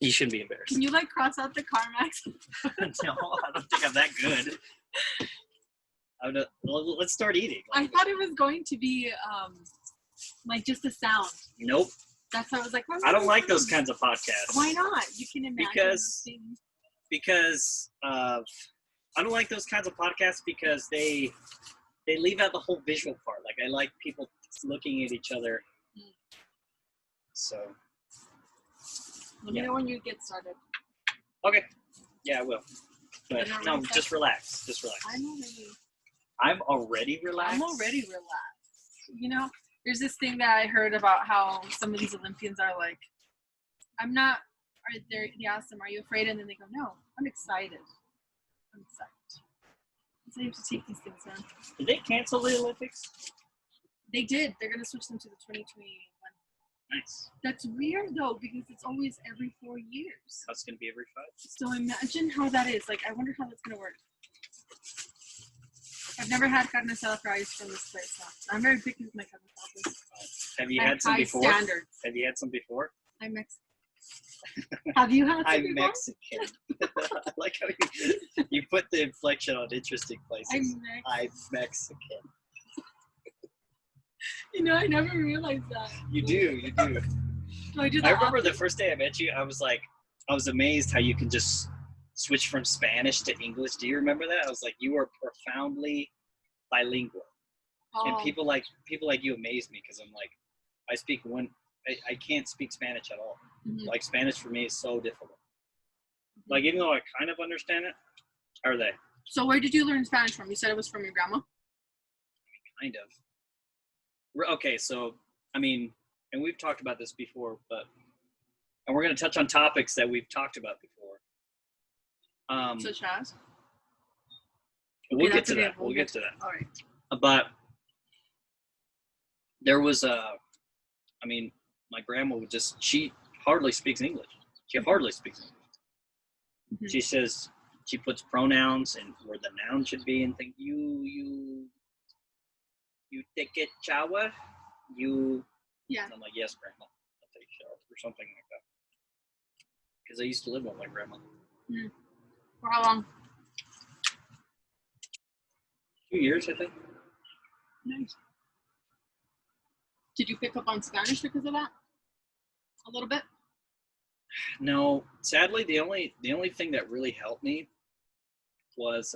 You shouldn't be embarrassed. Can you like cross out the Carmax? No, I don't think I'm that good. Let's start eating. I thought it was going to be like just a sound. Nope. That's why I was like, I don't like those kinds of podcasts. Why not? You can imagine because I don't like those kinds of podcasts because they leave out the whole visual part. Like I like people looking at each other. So. Let me know when you get started. Okay. Yeah, I will. But no, just relax. Just relax. I'm already relaxed? I'm already relaxed. You know, there's this thing that I heard about how some of these Olympians are like, they ask them, are you afraid? And then they go, no, I'm excited. I'm excited. So you have to take these things down. Did they cancel the Olympics? They did. They're going to switch them to the 2021. Nice. That's weird though, because it's always every 4 years. That's going to be every 5. So imagine how that is. Like, I wonder how that's going to work. I've never had carne asada fries from this place. So I'm very picky with my carne asada. Have you had some before? Standards. Have you had some before? I'm Mexican. Have you had some before? I'm Mexican. I like how you put the inflection on interesting places. I'm Mexican. You know, I never realized that. You do. So I remember the first day I met you, I was amazed how you can just switch from Spanish to English. Do you remember that? I was like, you are profoundly bilingual. Oh. And people like you amaze me because I'm like, I can't speak Spanish at all. Mm-hmm. Like Spanish for me is so difficult. Mm-hmm. Like even though I kind of understand it, are they? So where did you learn Spanish from? You said it was from your grandma? Kind of. Okay, so, I mean, and we've talked about this before, and we're going to touch on topics that we've talked about before. Such as? We'll get to that. We'll get to that. All right. But there was my grandma she hardly speaks English. She hardly speaks English. Mm-hmm. She says, she puts pronouns and where the noun should be and think, you take a shower? Yeah. And I'm like, yes, Grandma, I'll take a shower or something like that. Because I used to live with my grandma. Mm. For how long? 2 years, I think. Nice. Did you pick up on Spanish because of that? A little bit? No, sadly, the only thing that really helped me was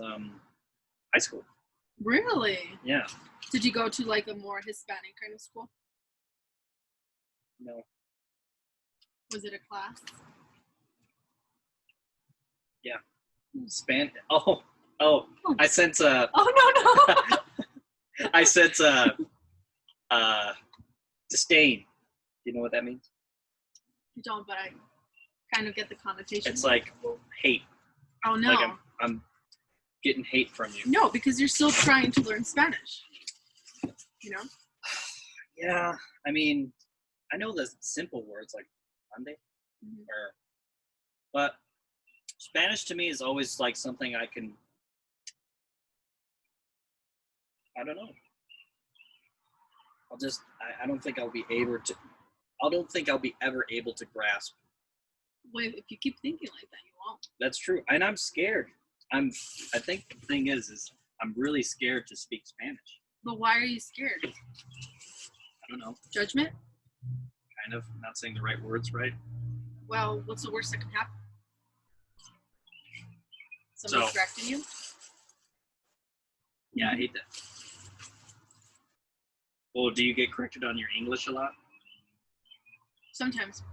high school. Really? Yeah. Did you go to like a more Hispanic kind of school? No. Was it a class? Yeah. Spanish. Oh. I sense Oh no. I sense disdain. Do you know what that means? I don't, but I kind of get the connotation. It's like hate. Oh no. Like I'm getting hate from you. No, because you're still trying to learn Spanish. You know? Yeah, I mean, I know the simple words like Monday, but Spanish to me is always like something I don't know. I don't think I'll be ever able to grasp. Well, if you keep thinking like that, you won't. That's true, and I'm scared. I think the thing is I'm really scared to speak Spanish. But why are you scared? I don't know. Judgment? Kind of. Not saying the right words right. Well, what's the worst that can happen? Somebody correcting you? Yeah, I hate that. Well, do you get corrected on your English a lot? Sometimes.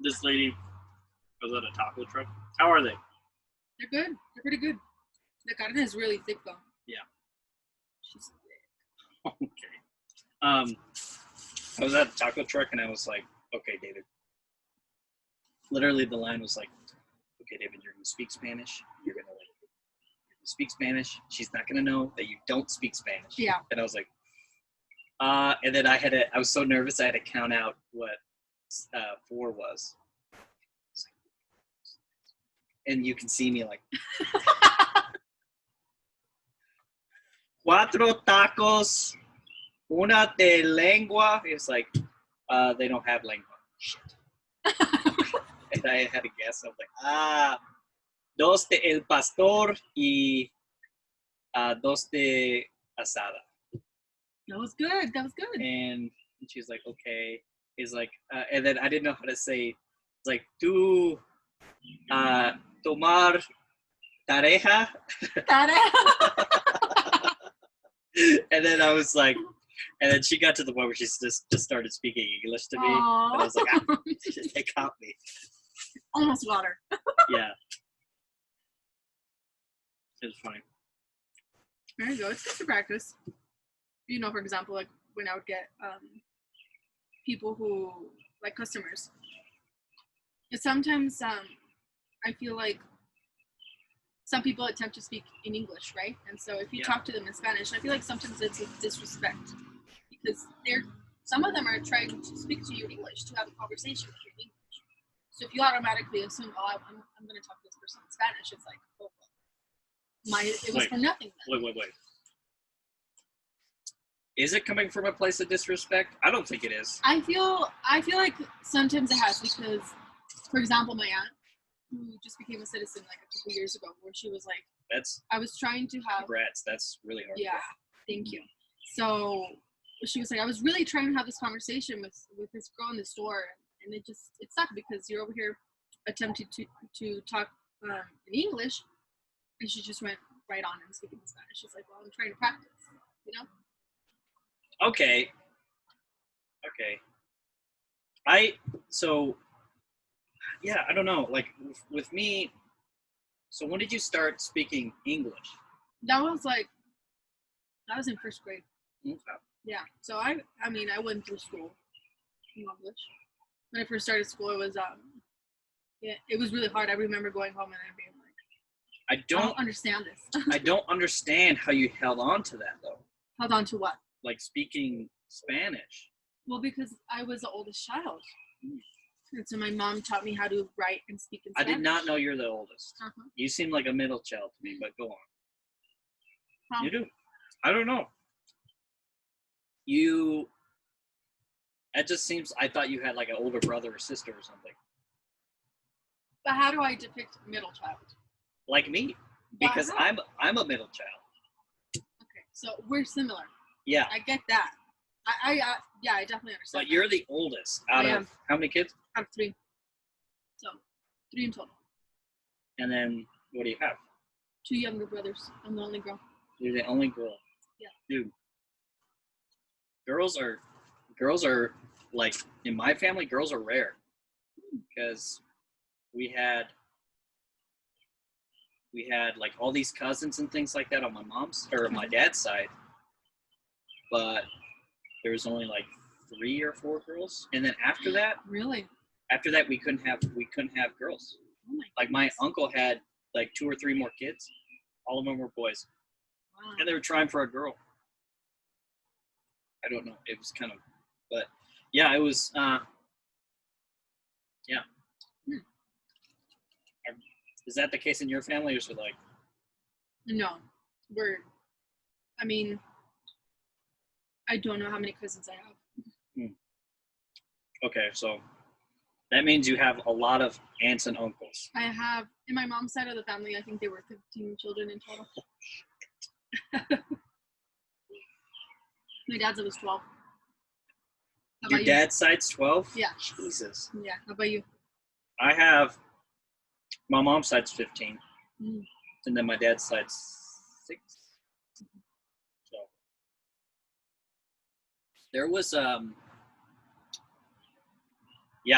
This lady was at a taco truck. How are they? They're good. They're pretty good. The carne is really thick, though. Yeah. She's thick. Okay. I was at a taco truck, and I was like, okay, David. Literally, the line was like, okay, David, you're going to speak Spanish. You're going to speak Spanish. She's not going to know that you don't speak Spanish. Yeah. And I was like, and then I was so nervous, I had to count out what 4 was. And you can see me like, 4 tacos, una de lengua. It's like, they don't have lengua. shit. And I had to guess. I was like, dos de el pastor y dos de asada. That was good. And she's like, okay. He's like, and then I didn't know how to say. It's like, tú tomar tareja. And then I was like, and then she got to the point where she just started speaking English to me. Aww. And I was like, they caught me. Almost got her. Yeah. It was funny. There you go. It's good to practice. You know, for example, like when I would get people who, like customers. Sometimes I feel like some people attempt to speak in English, right? And so if you talk to them in Spanish, I feel like sometimes it's a disrespect because some of them are trying to speak to you in English, to have a conversation with you in English. So if you automatically assume, I'm going to talk to this person in Spanish, it's like, it was for nothing then. Wait. Is it coming from a place of disrespect? I don't think it is. I feel like sometimes it has because, for example, my aunt, who just became a citizen like a couple years ago, where she was like, I was trying to have... Congrats, that's really hard. Yeah, thank you. So she was like, I was really trying to have this conversation with this girl in the store, and it sucked because you're over here attempting to talk in English, and she just went right on and speaking in Spanish. She's like, well, I'm trying to practice, you know? Okay. I don't know. Like with me, so when did you start speaking English? That was in first grade. Okay. Yeah. So I went through school in English. When I first started school, it was it was really hard. I remember going home and being like, I don't understand this. I don't understand how you held on to that though. Held on to what? Like speaking Spanish. Well, because I was the oldest child. And so my mom taught me how to write and speak in Spanish. I did not know you're the oldest. Uh-huh. You seem like a middle child to me, but go on. Huh? You do. I don't know. It just seems, I thought you had like an older brother or sister or something. But how do I depict middle child? Like me. Because I'm a middle child. Okay, so we're similar. Yeah. I get that. I definitely understand. But you're the oldest out of how many kids? Out of 3. So 3 in total. And then what do you have? 2 younger brothers. I'm the only girl. You're the only girl. Yeah. Dude. Girls are like, in my family, girls are rare. Because we had like all these cousins and things like that on my mom's or my dad's side. But there was only like 3 or 4 girls, and then after that, after that we couldn't have girls. Oh my like my uncle had like 2 or 3 more kids. All of them were boys. Wow. And they were trying for a girl. I don't know. It was kind of, but yeah, it was. Yeah. Is that the case in your family, or is it like? No, I don't know how many cousins I have. Okay, so that means you have a lot of aunts and uncles. I have, in my mom's side of the family, I think there were 15 children in total. My dad's was 12. Your dad's side's 12? Yeah. Jesus. Yeah, how about you? I have, my mom's side's 15. And then my dad's side's 6. So there was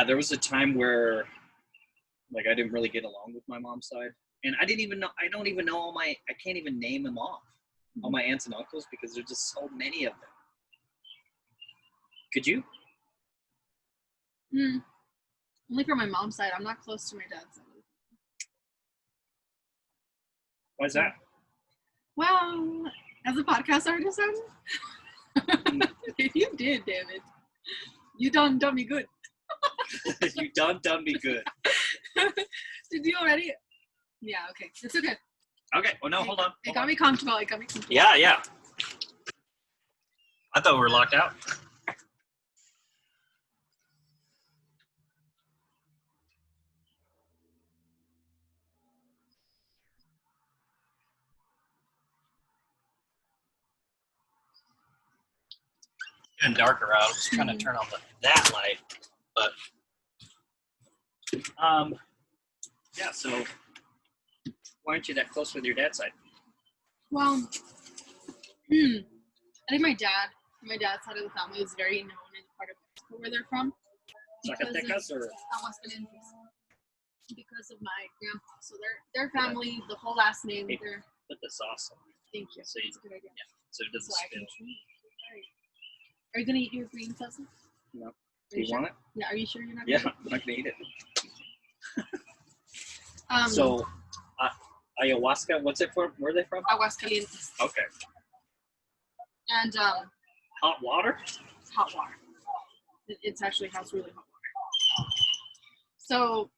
there was a time where like I didn't really get along with my mom's side, and I don't even know I can't even name them all my aunts and uncles because there's just so many of them. Could you? Only for my mom's side. I'm not close to my dad's side. Why is that? Well, as a podcast artist, you did, damn it. You done me good. You done me good. Did you already? Yeah, okay. It's okay. Okay. Well, no, hold on. It got me comfortable. Yeah. I thought we were locked out. getting darker out. I was trying to turn on that light, but yeah. So why aren't you that close with your dad's side? Well, I think my dad's side of the family is very known in part of Mexico where they're from. Zacatecas or Aguascalientes. Because of my grandpa. So their family, the whole last name, Hey, they're... put the sauce on. Thank you. So That's a good idea. Yeah, so it doesn't spill. Are you going to eat your green salsa? No. Do you want it? Yeah, are you sure you're not Yeah, gonna I'm not going to eat it. eat it? So, ayahuasca, what's it from? Where are they from? Aguascalientes. Okay. And Hot water? hot water. It's actually has really hot water. So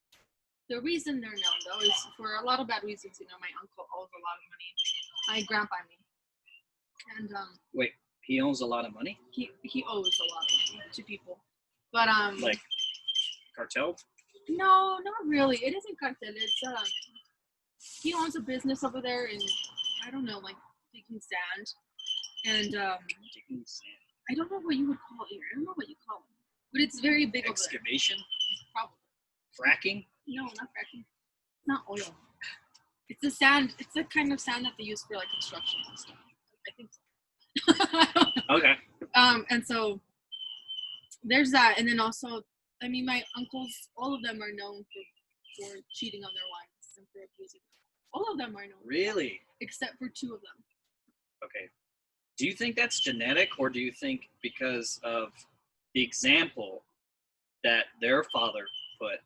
the reason they're known though is for a lot of bad reasons. You know, my uncle owes a lot of money. My grandpa, and Wait, he owns a lot of money? he owes a lot of money to people, but Like cartel? no, not really. It isn't cartel. It's he owns a business over there in, I don't know, like digging sand, and Digging sand. I don't know what you would call it. I don't know what you call it, but it's very big over there. Excavation? Probably. Fracking? No, not fracking. Not oil. It's the sand. It's the kind of sand that they use for like construction and stuff. I think so. Okay. And so there's that, and then also, I mean, my uncles, all of them are known for cheating on their wives and for abusing them. All of them are known. Really? Except for two of them. Okay. Do you think that's genetic, or do you think because of the example that their father put,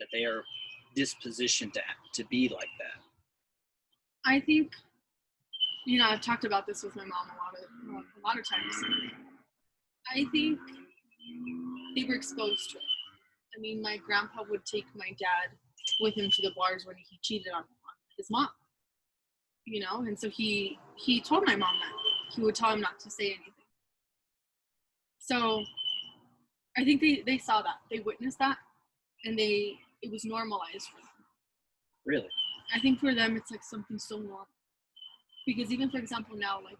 that they are dispositioned to be like that? I think, you know, I've talked about this with my mom a lot of times. I think they were exposed to it. I mean, my grandpa would take my dad with him to the bars when he cheated on his mom. You know, and so he told my mom that. He would tell him not to say anything. So I think they saw that. They witnessed that, and it was normalized for them. Really? I think for them it's like something so normal. Because even, for example, now, like,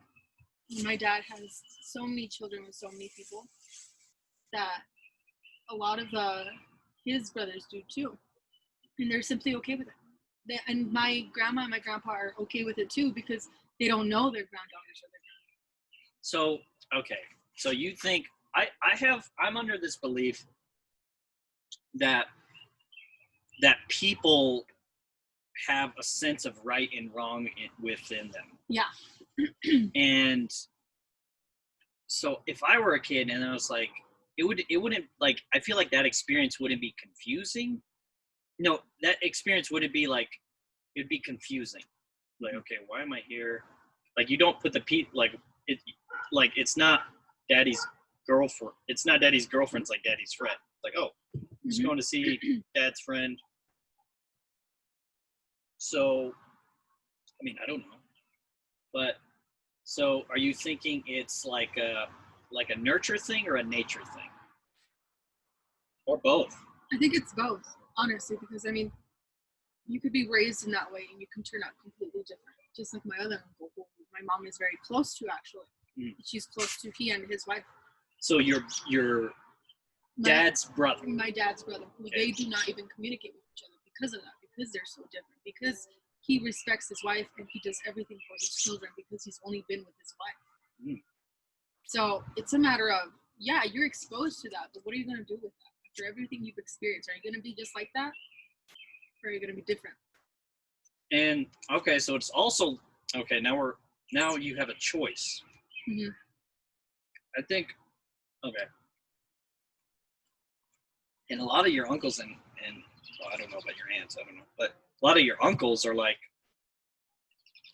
my dad has so many children with so many people that a lot of his brothers do too. And they're simply okay with it. And my grandma and my grandpa are okay with it too, because they don't know their granddaughters or their granddaughters. So, okay. So you think, I'm under this belief that people have a sense of right and wrong within them. Yeah. And so if I were a kid and I was like, it wouldn't, like, I feel like that experience wouldn't be confusing. No, that experience wouldn't be like, it'd be confusing. Like, okay, why am I here? Like, you don't put it's not daddy's girlfriend. It's not daddy's girlfriend's like daddy's friend. Like, oh, just going to see dad's friend. So, I mean, I don't know. But, so are you thinking it's like a nurture thing or a nature thing? Or both? I think it's both, honestly, because, I mean, you could be raised in that way and you can turn out completely different. Just like my other uncle, who my mom is very close to, actually. She's close to he and his wife. So your dad's brother. My dad's brother. Who Okay. They do not even communicate with each other because of that, because they're so different. Because he respects his wife and he does everything for his children because he's only been with his wife. So it's a matter of, yeah, you're exposed to that, but what are you going to do with that? After everything you've experienced, are you going to be just like that? Or are you going to be different? And, okay, so it's also, okay, now you have a choice. Mm-hmm. I think, okay. And a lot of your uncles and well, I don't know about your aunts, I don't know, but a lot of your uncles are like,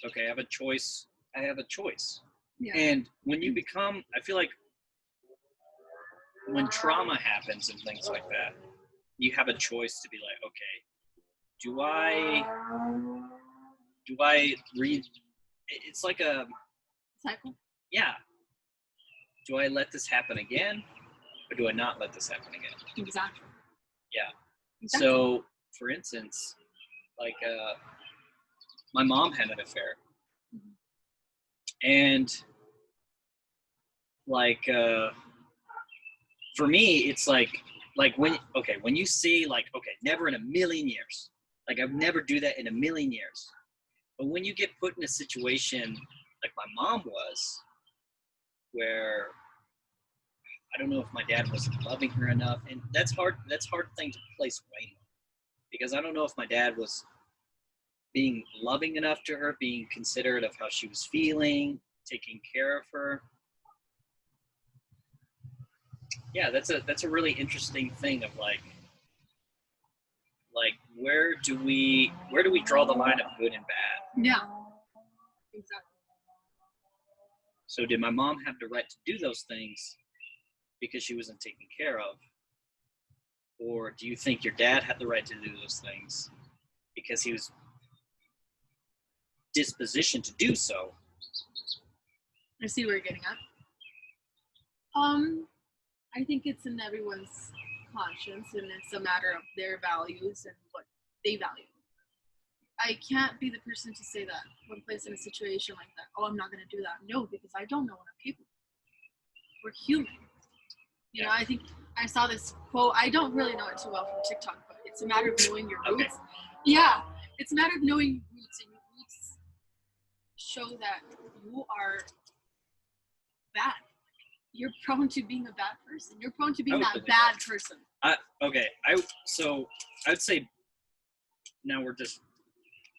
okay, I have a choice. Yeah. And when you become, I feel like when trauma happens and things like that, you have a choice to be like, okay, do I read? It's like a cycle. Yeah. Do I let this happen again, or do I not let this happen again? Exactly. Yeah. Exactly. So, for instance, like my mom had an affair, and like for me, it's like when you see like, okay, never in a million years, like I'd never do that in a million years. But when you get put in a situation like my mom was, where I don't know if my dad wasn't loving her enough, and that's hard thing to place blame on, because I don't know if my dad was being loving enough to her, being considerate of how she was feeling, taking care of her. Yeah, that's a really interesting thing of like where do we draw the line of good and bad? Yeah, exactly. So did my mom have the right to do those things because she wasn't taken care of? Or do you think your dad had the right to do those things because he was dispositioned to do so? I see where you're getting at. I think it's in everyone's conscience, and it's a matter of their values and what they value. I can't be the person to say that when placed in a situation like that. Oh, I'm not going to do that. No, because I don't know what I'm capable of. We're human. You know, I think I saw this quote. I don't really know it too well from TikTok, but it's a matter of knowing your roots. Okay. Yeah, it's a matter of knowing your roots, and your roots show that you are bad. You're prone to being a bad person. You're prone to being that bad person. I would say now we're just,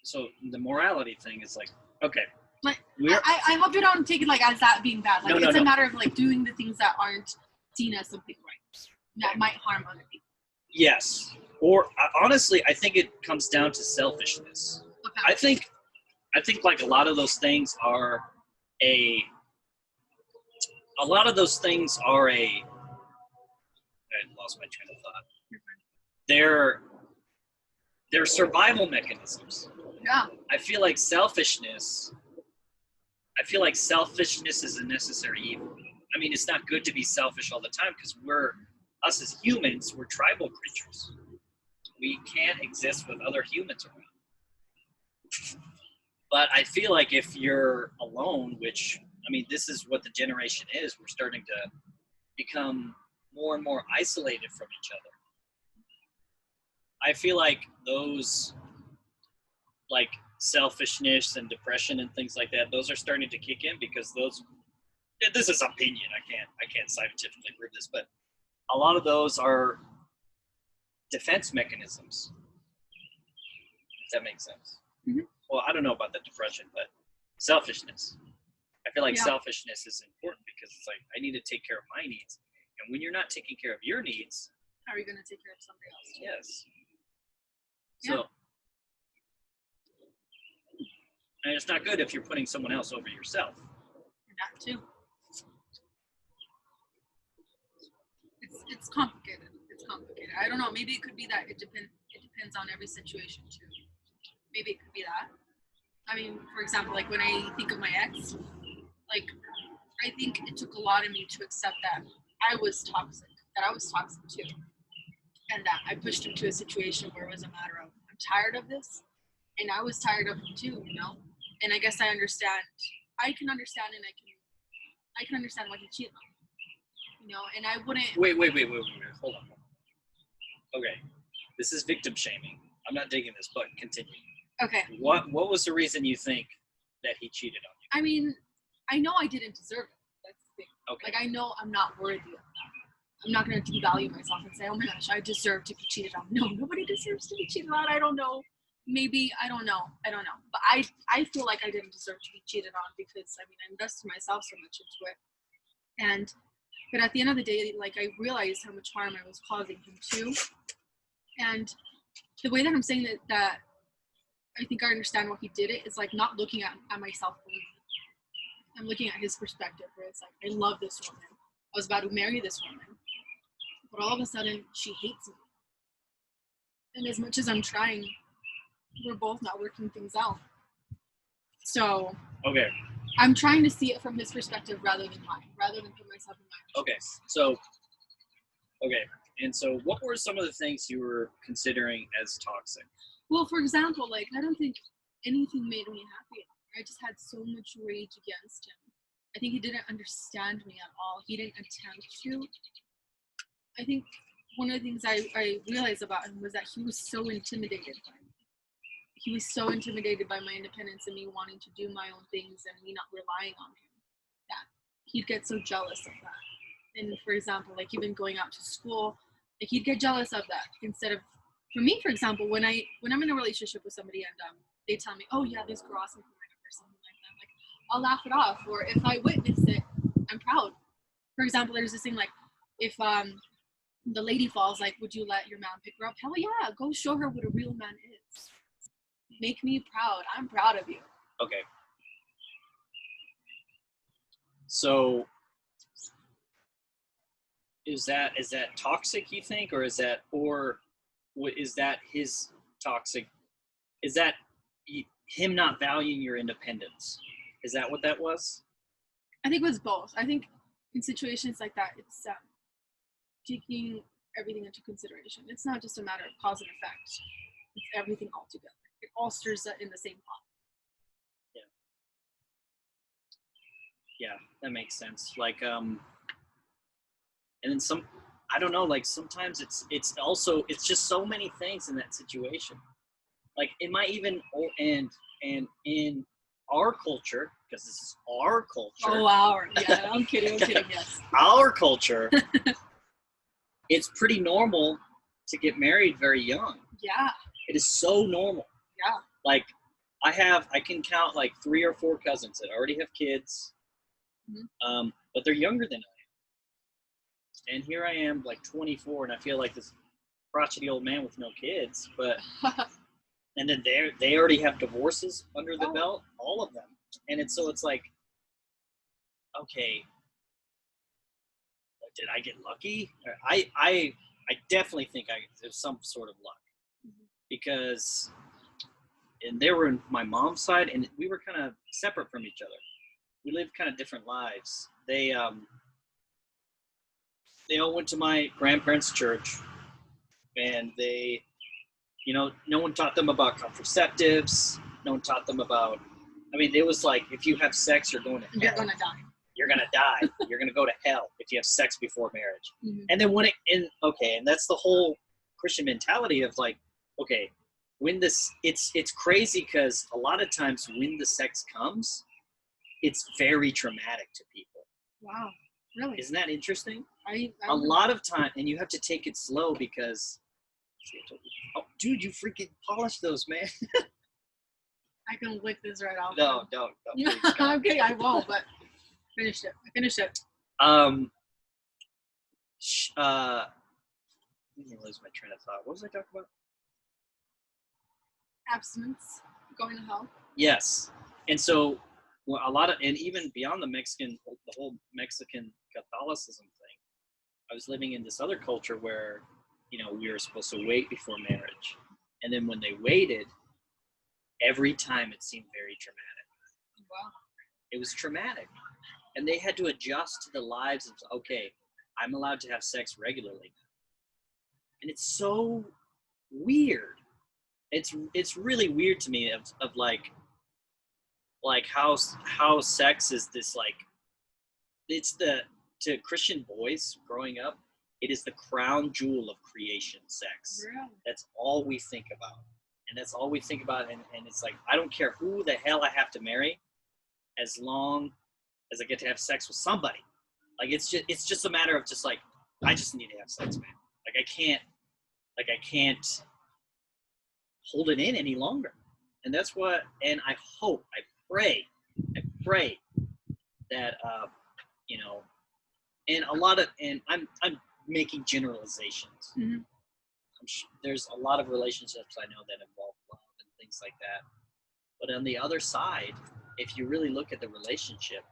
so the morality thing is like, okay. Like, I hope you don't take it like as that being bad. Like, it's a matter of like doing the things that aren't seen as something right, that might harm other people. Yes. Or honestly, I think it comes down to selfishness. Okay. I think like a lot of those things are I lost my train of thought. They're survival mechanisms. Yeah. I feel like selfishness is a necessary evil. I mean, it's not good to be selfish all the time, because us as humans, we're tribal creatures. We can't exist with other humans around. But I feel like if you're alone, which, I mean, this is what the generation is, we're starting to become more and more isolated from each other. I feel like those, like, selfishness and depression and things like that, those are starting to kick in, because this is opinion. I can't scientifically prove this, but a lot of those are defense mechanisms. If that makes sense. Mm-hmm. Well, I don't know about the depression, but selfishness. I feel like selfishness is important, because it's like, I need to take care of my needs. And when you're not taking care of your needs, how are you going to take care of somebody else? Yes. So, and it's not good if you're putting someone else over yourself. That too. It's complicated. It's complicated. I don't know. Maybe it could be that it depends on every situation too. Maybe it could be that. I mean, for example, like when I think of my ex, like I think it took a lot of me to accept that I was toxic too, and that I pushed him to a situation where it was a matter of, I'm tired of this, and I was tired of him too, you know. And I guess I understand. I can understand, and I can understand why he cheated on me. You know, and I wouldn't. Wait. Hold on. Okay, this is victim shaming. I'm not digging this, but continue. Okay. What was the reason you think that he cheated on you? I mean, I know I didn't deserve it. That's the thing. Okay. Like, I know I'm not worthy of that. I'm not going to devalue myself and say, oh my gosh, I deserve to be cheated on. No, nobody deserves to be cheated on. I don't know. Maybe, I don't know. But I feel like I didn't deserve to be cheated on, because, I mean, I invested myself so much into it. But at the end of the day, like, I realized how much harm I was causing him too. And the way that I'm saying that I think I understand why he did it is like not looking at myself only. I'm looking at his perspective, where it's like, I love this woman. I was about to marry this woman. But all of a sudden, she hates me. And as much as I'm trying, we're both not working things out. So okay, I'm trying to see it from his perspective rather than put myself in my okay. So and so what were some of the things you were considering as toxic? Well, for example, like, I don't think anything made me happy. I just had so much rage against him. I think he didn't understand me at all. He didn't attempt to. I think one of the things I realized about him was that he was so intimidated by me. He was so intimidated by my independence and me wanting to do my own things and me not relying on him, that he'd get so jealous of that. And for example, like even going out to school, like he'd get jealous of that instead of, for me, for example, when I'm in a relationship with somebody and they tell me, oh yeah, this girl asked me for my number or something like that, like I'll laugh it off. Or if I witness it, I'm proud. For example, there's this thing like, if the lady falls, like, would you let your man pick her up? Hell yeah, go show her what a real man is. Make me proud. I'm proud of you. Okay. So is that toxic, you think, or is that his toxic? Is that him not valuing your independence? Is that what that was? I think it was both. I think in situations like that, it's taking everything into consideration. It's not just a matter of cause and effect. It's everything all together. It all stirs in the same pot. Yeah, that makes sense. Like, and then some, I don't know, like sometimes it's just so many things in that situation. Like it might even, and in our culture, because this is our culture. Oh, yeah, I'm kidding, yes. Our culture, it's pretty normal to get married very young. Yeah. It is so normal. Yeah. Like I can count like 3 or 4 cousins that already have kids. Mm-hmm. But they're younger than I am. And here I am, like 24, and I feel like this crotchety old man with no kids. But and then they already have divorces under the belt, all of them. And it's like, okay, did I get lucky? I definitely think there's some sort of luck, because and they were in my mom's side, and we were kind of separate from each other. We lived kind of different lives. They all went to my grandparents' church, and they, no one taught them about contraceptives. No one taught them about, it was like, if you have sex, you're going to hell. You're going to die. You're going to die. You're going to go to hell if you have sex before marriage. Mm-hmm. And then and that's the whole Christian mentality of like, okay, when it's crazy, because a lot of times when the sex comes, it's very traumatic to people. Wow, really? Isn't that interesting? A lot of time, and you have to take it slow, because, oh, dude, you freaking polished those, man. I can lick this right off. No, don't. Okay, I won't, but I finished it. Let me lose my train of thought. What was I talking about? Abstinence, going to hell. Yes. And so and even beyond the whole Mexican Catholicism thing, I was living in this other culture where, we were supposed to wait before marriage. And then when they waited, every time it seemed very traumatic. Wow. It was traumatic. And they had to adjust to the lives of, okay, I'm allowed to have sex regularly. And it's so weird. It's really weird to me of like how sex is this, like, to Christian boys growing up, it is the crown jewel of creation, sex. Really? That's all we think about. And that's all we think about. And it's like, I don't care who the hell I have to marry, as long as I get to have sex with somebody. Like, it's just a matter of just like, I just need to have sex, man. Like, I can't hold it in any longer. And that's what, and I pray that, and I'm making generalizations. Mm-hmm. There's a lot of relationships I know that involve love and things like that. But on the other side, if you really look at the relationship,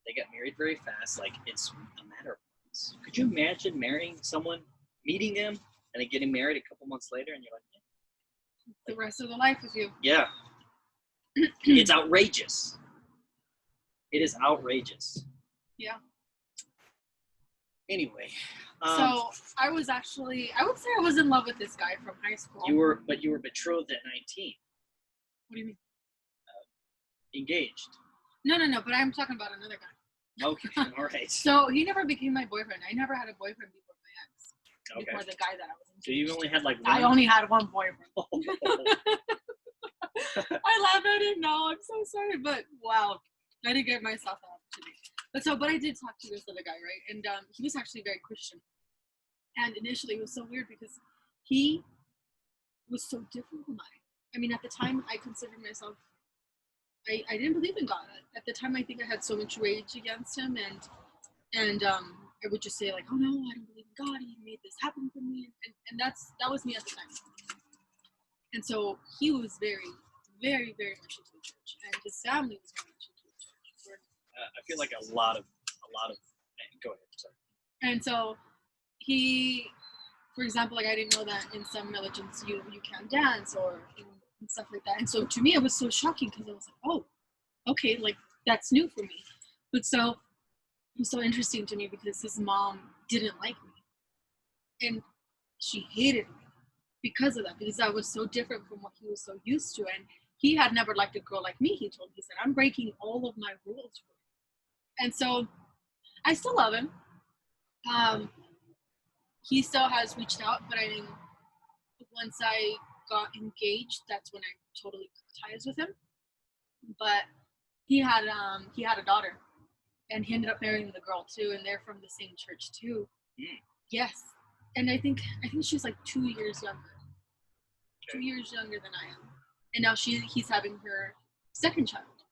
they got married very fast. Like, it's a matter of months. Could you imagine marrying someone, meeting them, and then getting married a couple months later, and you're like, the rest of the life with you. Yeah. It's outrageous. It is outrageous. Yeah. Anyway. So I would say I was in love with this guy from high school. You were betrothed at 19. What do you mean? Engaged. No, but I'm talking about another guy. Okay, all right. So he never became my boyfriend. I never had a boyfriend before my ex. Okay. Before the guy that I was into. So you only had like one? I only had one boyfriend. I laugh at it now. I'm so sorry, but wow, I didn't give myself that opportunity. But I did talk to this other guy, right? And he was actually very Christian. And initially, it was so weird because he was so different from I mean, at the time, I considered myself. I didn't believe in God. At the time, I think I had so much rage against him, and I would just say like, "Oh no, I don't believe in God. He made this happen for me," and that was me at the time. And so he was very, very, very much into the church, and his family was very much into the church. I feel like a lot of. Go ahead. Sorry. And so he, for example, like I didn't know that in some religions you can't dance or and stuff like that. And so to me, it was so shocking because I was like, oh, okay, like that's new for me. But so it was so interesting to me because his mom didn't like me, and she hated me because of that, because I was so different from what he was so used to. And he had never liked a girl like me. He said, I'm breaking all of my rules for you. And so I still love him. He still has reached out, but I mean, once I got engaged, that's when I totally cut ties with him. But he had a daughter, and he ended up marrying the girl too, and they're from the same church too. Yes, and I think she's like 2 years younger. 2 years younger than I am, and now he's having her second child.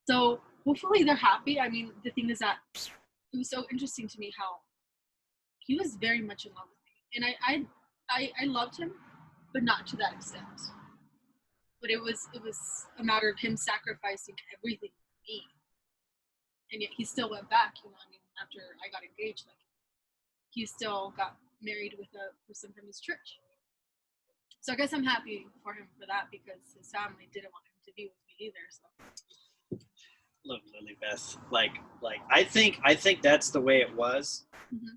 So hopefully they're happy. I mean, the thing is that it was so interesting to me how he was very much in love with me, and I loved him, but not to that extent. But it was a matter of him sacrificing everything for me, and yet he still went back. You know, I mean, after I got engaged, like he still got married with a person from his church. So I guess I'm happy for him for that because his family didn't want him to be with me either. So. Look, Lilybeth, like I think that's the way it was. Mm-hmm.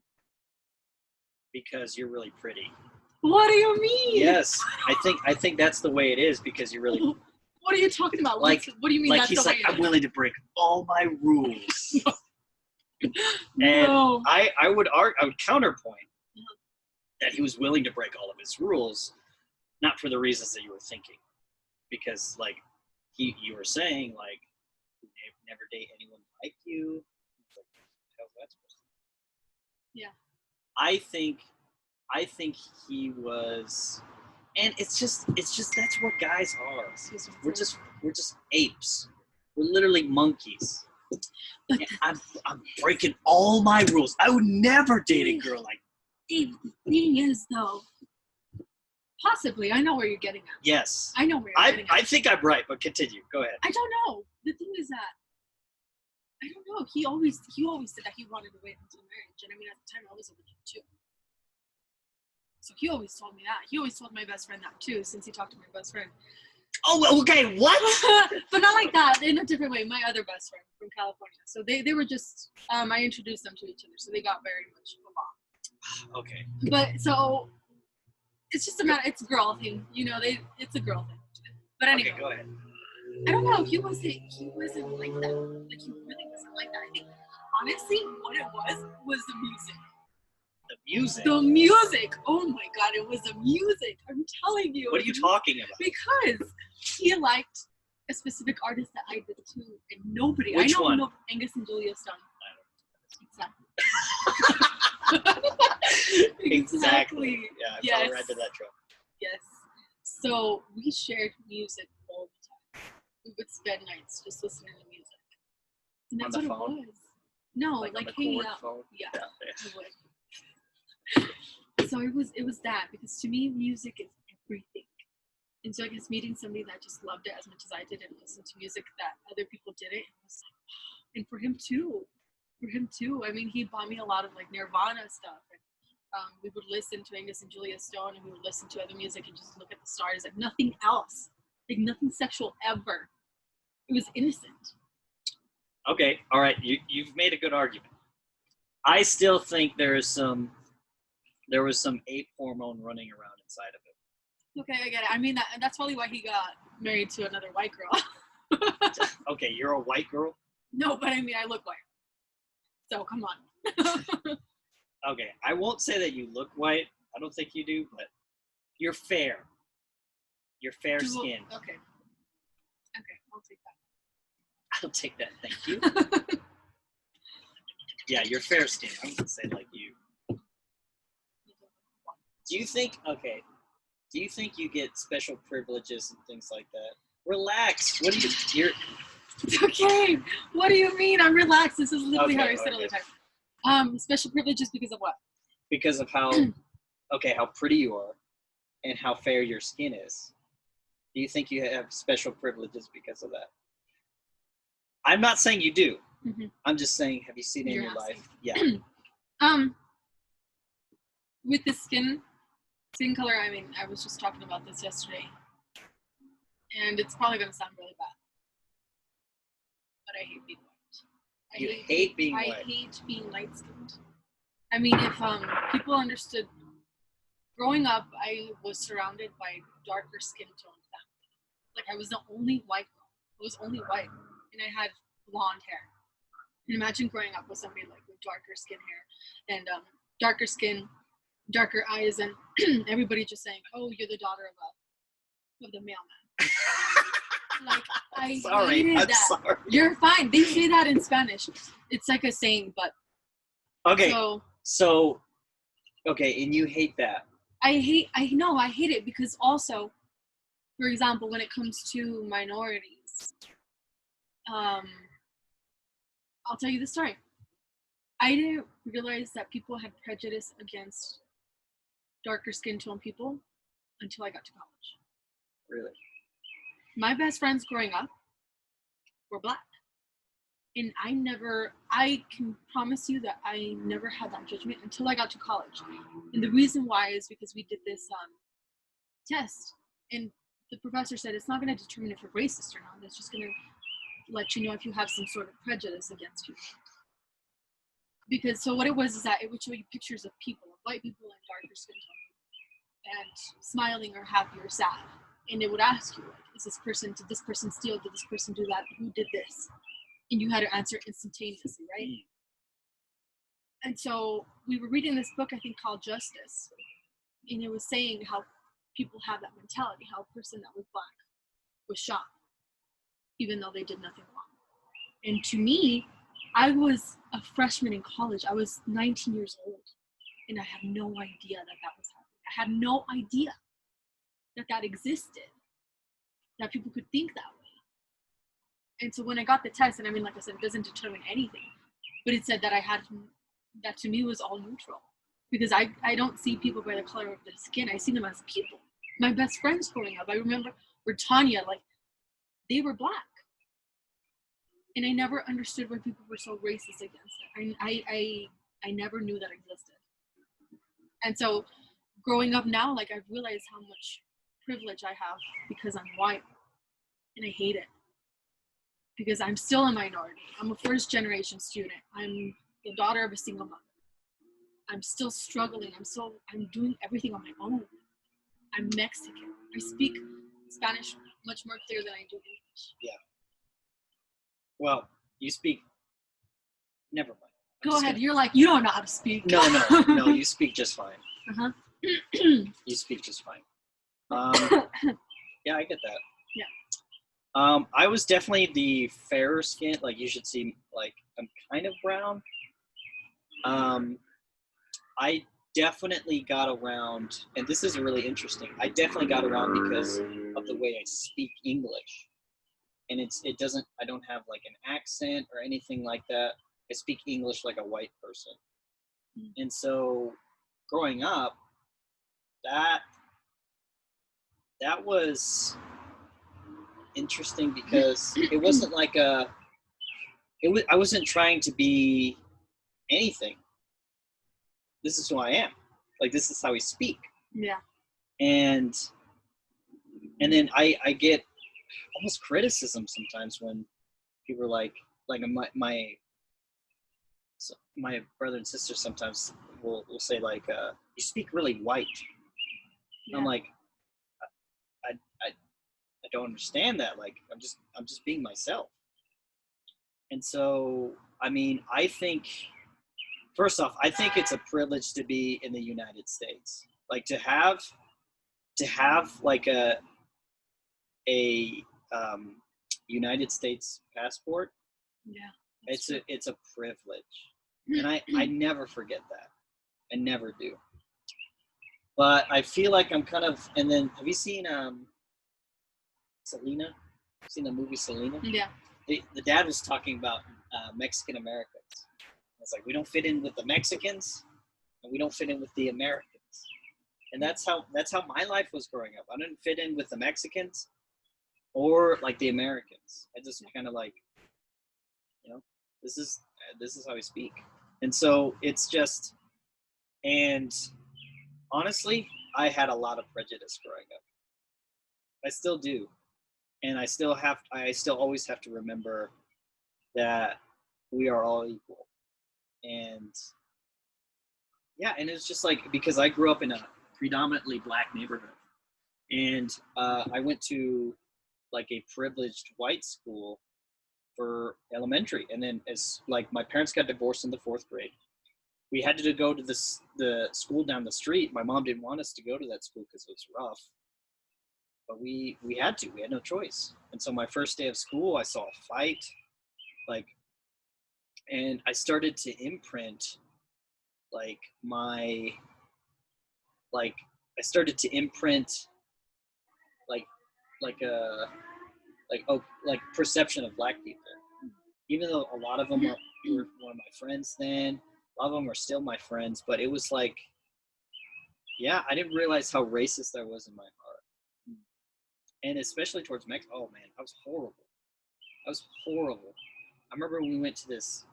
Because you're really pretty. What do you mean? Yes, I think that's the way it is because you're really. What are you talking about? Like, what do you mean? Like that's he's the like, way I'm willing to break all my rules. And no. I would counterpoint that he was willing to break all of his rules, not for the reasons that you were thinking, because like you were saying like never date anyone like you. How's that supposed to be? Yeah. I think he was, and it's just that's what guys are. We're just apes. We're literally monkeys. And I'm breaking all my rules. I would never date a girl like. Dave, the thing is though, possibly I know where you're getting at. Yes. I know where you're getting at. I think I'm right, but continue. Go ahead. I don't know. The thing is that I don't know. He always said that he wanted to wait until marriage, and I mean at the time I was a virgin too. So he always told me that. He always told my best friend that too, since he talked to my best friend. Oh, okay. What? But not like that. In a different way. My other best friend from California. So they were just. I introduced them to each other, so they got very much along. Okay. But so it's just a matter. It's a girl thing, you know. It's a girl thing. But anyway. Okay, go ahead. I don't know. He wasn't like that. Like he really wasn't like that. I think honestly, what it was the music. The music. Oh my God, it was the music. I'm telling you. What are you talking about? Because he liked a specific artist that I did too, and nobody. Which I know one? No, Angus and Julia Stone. Exactly. Yeah, I yes. fell right to that trope. Yes. So we shared music all the time. We would spend nights just listening to music. And that's on the what phone? it was. No, like hanging out. Phone? Yeah. Yeah. So it was that, because to me music is everything. And so I guess meeting somebody that just loved it as much as I did and listened to music that other people didn't, it was like, wow. And for him too. I mean, he bought me a lot of like Nirvana stuff. And, we would listen to Angus and Julia Stone, and we would listen to other music and just look at the stars, like nothing else, like nothing sexual ever. It was innocent. Okay, all right, you've made a good argument. I still think there was some ape hormone running around inside of it. Okay, I get it. I mean, that's probably why he got married to another white girl. Okay, you're a white girl? No, but I mean, I look white. So, come on. Okay, I won't say that you look white. I don't think you do, but you're fair. You're fair-skinned. Okay. Okay, I'll take that. I'll take that, thank you. Yeah, you're fair-skinned. I'm going to say like you. Do you think you get special privileges and things like that? Relax. What do you're... Okay, what do you mean? I'm relaxed. This is literally how I sit all the time. Special privileges because of what? Because of how pretty you are and how fair your skin is. Do you think you have special privileges because of that? I'm not saying you do. Mm-hmm. I'm just saying, have you seen it in your life? Yeah. With the skin color, I mean, I was just talking about this yesterday, and it's probably going to sound really bad, but I hate being white. I hate being light-skinned. I mean, if people understood, growing up, I was surrounded by darker skin tone family. Like, I was the only white girl. I was only white, and I had blonde hair. And imagine growing up with somebody like with darker skin hair and darker skin, darker eyes, and everybody just saying, "Oh, you're the daughter of the mailman." Like, I hated that. Sorry. You're fine. They say that in Spanish. It's like a saying, but okay. So, okay, and you hate that. I hate it because also, for example, when it comes to minorities, I'll tell you the story. I didn't realize that people had prejudice against darker skin tone people until I got to college. Really? My best friends growing up were black. And I can promise you that I never had that judgment until I got to college. And the reason why is because we did this test. And the professor said it's not going to determine if you're racist or not. It's just going to let you know if you have some sort of prejudice against you. Because so what it was is that it would show you pictures of people, of white people and darker skin tone, and smiling or happy or sad. And it would ask you, like, did this person steal? Did this person do that? Who did this? And you had to answer instantaneously, right? And so we were reading this book, I think, called Justice. And it was saying how people have that mentality, how a person that was black was shot, even though they did nothing wrong. And to me, I was a freshman in college. I was 19 years old. And I had no idea that was happening. I had no idea that existed, that people could think that way. And so when I got the test, and I mean, like I said, it doesn't determine anything, but it said that that to me was all neutral, because I don't see people by the color of their skin. I see them as people. My best friends growing up, I remember Tanya, like, they were black. And I never understood why people were so racist against it. I never knew that existed. And so growing up now, like, I've realized how much privilege I have because I'm white, and I hate it because I'm still a minority. I'm a first generation student. I'm the daughter of a single mother. I'm still struggling. I'm doing everything on my own. I'm Mexican. I speak Spanish much more clear than I do English. Yeah. Well, you speak. Never mind. Go ahead. You're like, you don't know how to speak. No, you speak just fine. Uh-huh. You speak just fine. Yeah, I get that. Yeah. I was definitely the fairer skin. Like, you should see, like, I'm kind of brown. I definitely got around, and this is really interesting. I definitely got around because of the way I speak English. And I don't have like an accent or anything like that. I speak English like a white person. Mm-hmm. And so growing up, that was interesting because it wasn't like I wasn't trying to be anything. This is who I am. Like, this is how we speak. Yeah. And then I get almost criticism sometimes when people are like my brother and sister sometimes will say, like, you speak really white. Yeah. I'm like, I don't understand that. Like, I'm just being myself. And so, I mean, I think, first off, I think it's a privilege to be in the United States. Like, to have like a United States passport. Yeah. It's a privilege. And I never forget that. I never do. But I feel like I'm kind of, and then have you seen Selena? Seen the movie Selena? Yeah. The dad was talking about Mexican Americans. It's like, we don't fit in with the Mexicans, and we don't fit in with the Americans. And that's how my life was growing up. I didn't fit in with the Mexicans or like the Americans. I just kind of like, you know, this is how we speak. And so it's just, and honestly, I had a lot of prejudice growing up. I still do. And I still always have to remember that we are all equal. And yeah, and it's just like, because I grew up in a predominantly black neighborhood, and I went to like a privileged white school for elementary. And then as like my parents got divorced in the 4th grade, we had to go to the school down the street. My mom didn't want us to go to that school because it was rough. But we had no choice. And so my first day of school, I saw a fight, like, and I started to imprint, like, perception of black people. Even though a lot of them were one of my friends then, a lot of them are still my friends, but it was like, yeah, I didn't realize how racist I was in my heart. And especially towards Mexico. Oh man, I was horrible. I remember we went to this,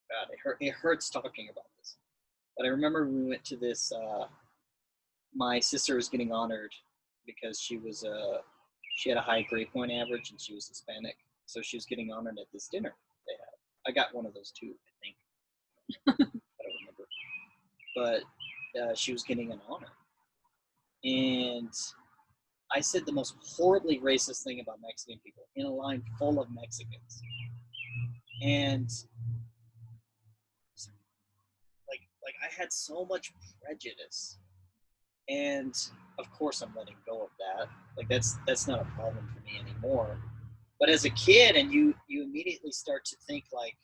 God, it hurts talking about this. But I remember we went to this, my sister was getting honored because she had a high grade point average and she was Hispanic. So she was getting honored at this dinner they had. I got one of those too, I think. I don't remember. But she was getting an honor. And I said the most horribly racist thing about Mexican people in a line full of Mexicans. And like I had so much prejudice. And of course I'm letting go of that. Like that's not a problem for me anymore. But as a kid, and you immediately start to think like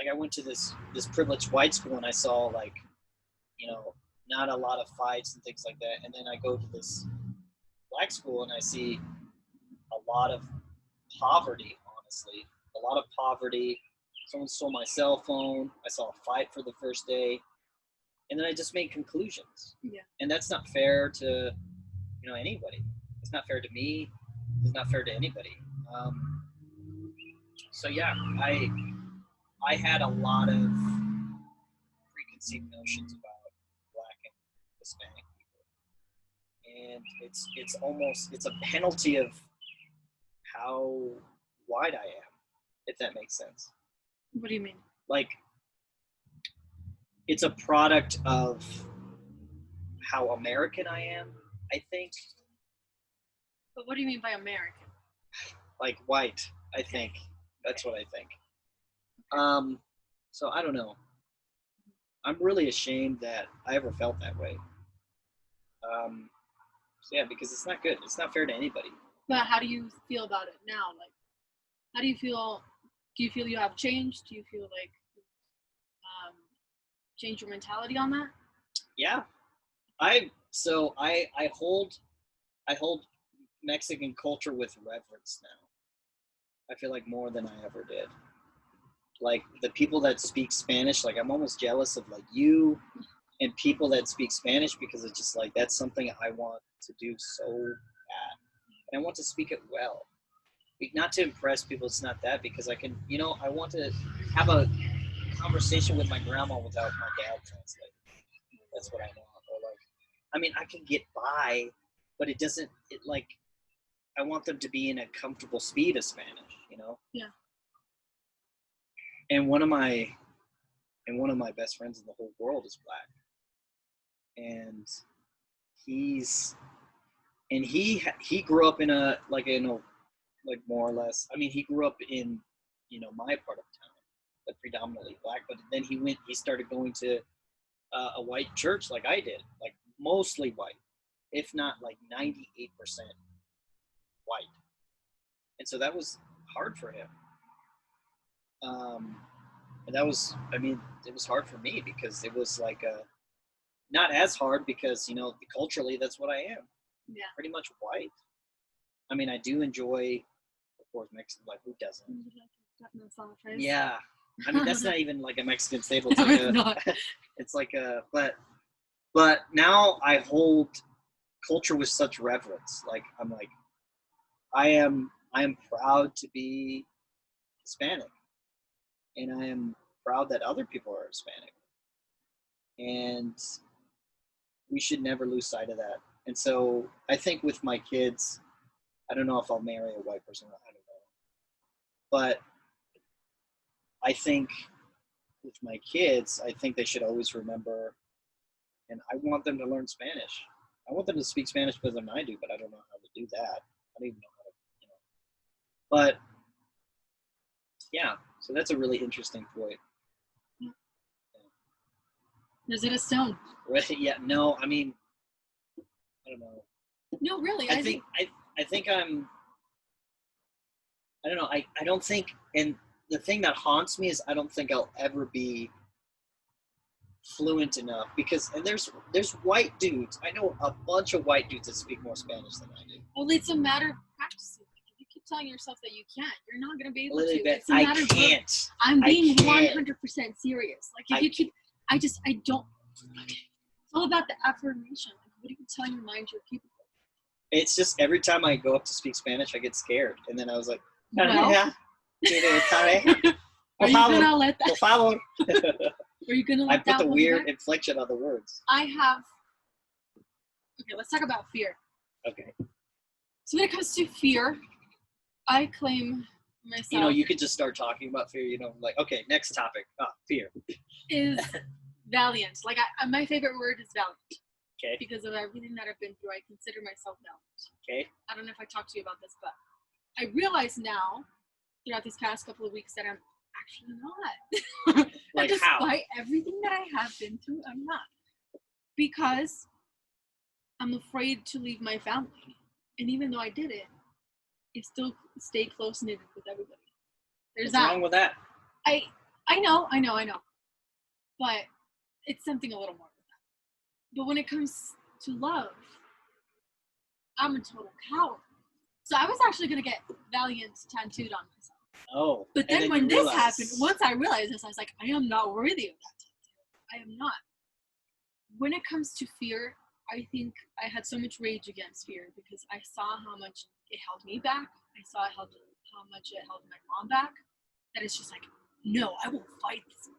I went to this privileged white school and I saw like, you know, not a lot of fights and things like that. And then I go to this black school and I see a lot of poverty, honestly. A lot of poverty. Someone stole my cell phone. I saw a fight for the first day. And then I just made conclusions. Yeah. And that's not fair to, anybody. It's not fair to me. It's not fair to anybody. So yeah, I had a lot of preconceived notions about Black and Hispanic people. And it's a penalty of how white I am, if that makes sense. What do you mean? Like, it's a product of how American I am, I think. But what do you mean by American? Like white, I think. That's what I think. So I don't know. I'm really ashamed that I ever felt that way. So yeah, because it's not good. It's not fair to anybody. But how do you feel about it now? Like, how do you feel? Do you feel you have changed? Do you feel like change your mentality on that? Yeah, I hold Mexican culture with reverence now. I feel like more than I ever did. Like the people that speak Spanish, like I'm almost jealous of like you and people that speak Spanish, because it's just like that's something I want to do so bad, and I want to speak it well. Not to impress people, it's not that, because I can, I want to have a conversation with my grandma without my dad translating. That's what I want. Or like, I mean, I can get by, but I want them to be in a comfortable speed of Spanish, Yeah. And one of my best friends in the whole world is Black, and he's and he grew up in a like more or less. I mean, he grew up in my part of town, but predominantly black. But then he started going to a white church like I did, like mostly white, if not like 98% white, and so that was hard for him. And that was, I mean, it was hard for me because it was like not as hard because culturally that's what I am. Yeah. Pretty much white. I mean, I do enjoy, of course, Mexican. Like, who doesn't? Yeah. I mean, that's not even like a Mexican staple. It's, it's not. It's like a, but now I hold culture with such reverence. Like, I'm like, I am proud to be Hispanic, and I am proud that other people are Hispanic, and we should never lose sight of that. And so I think with my kids, I don't know if I'll marry a white person. I don't know. But I think with my kids, I think they should always remember, and I want them to learn Spanish. I want them to speak Spanish better than I do, but I don't know how to do that. I don't even know how to, But, yeah, so that's a really interesting point. Is it a stone? Right? Yeah, no, I mean, I don't know. No, really. I think I'm, I don't know. I don't think, and the thing that haunts me is I don't think I'll ever be fluent enough because, and there's white dudes. I know a bunch of white dudes that speak more Spanish than I do. Well, it's a matter of practicing. If you keep telling yourself that you can't, you're not going to be able Lilybeth, to. It's a matter I can't. of, I'm being can't. 100% serious. Like, if you keep, I don't. It's all about the affirmation. Like, what are you telling your mind you're capable? It's just every time I go up to speak Spanish, I get scared. And then I was like, well, are you going to let that? Por favor. Are you going to let that? I put the weird inflection on the words. Okay, let's talk about fear. Okay. So when it comes to fear, I claim myself. You could just start talking about fear, like, okay, next topic. Fear. Is valiant. Like, my favorite word is valiant. Okay. Because of everything that I've been through, I consider myself valiant. Okay. I don't know if I talked to you about this, but I realize now, throughout these past couple of weeks, that I'm actually not. Like despite everything that I have been through, I'm not. Because I'm afraid to leave my family. And even though I did it, I still stay close-knit with everybody. What's wrong with that? I know. But it's something a little more than that. But when it comes to love, I'm a total coward. So I was actually going to get valiant tattooed on myself. Oh. But then when this happened, once I realized this, I was like, I am not worthy of that tattoo. I am not. When it comes to fear, I think I had so much rage against fear because I saw how much it held me back. I saw how much it held my mom back. That it's just like, no, I will fight this.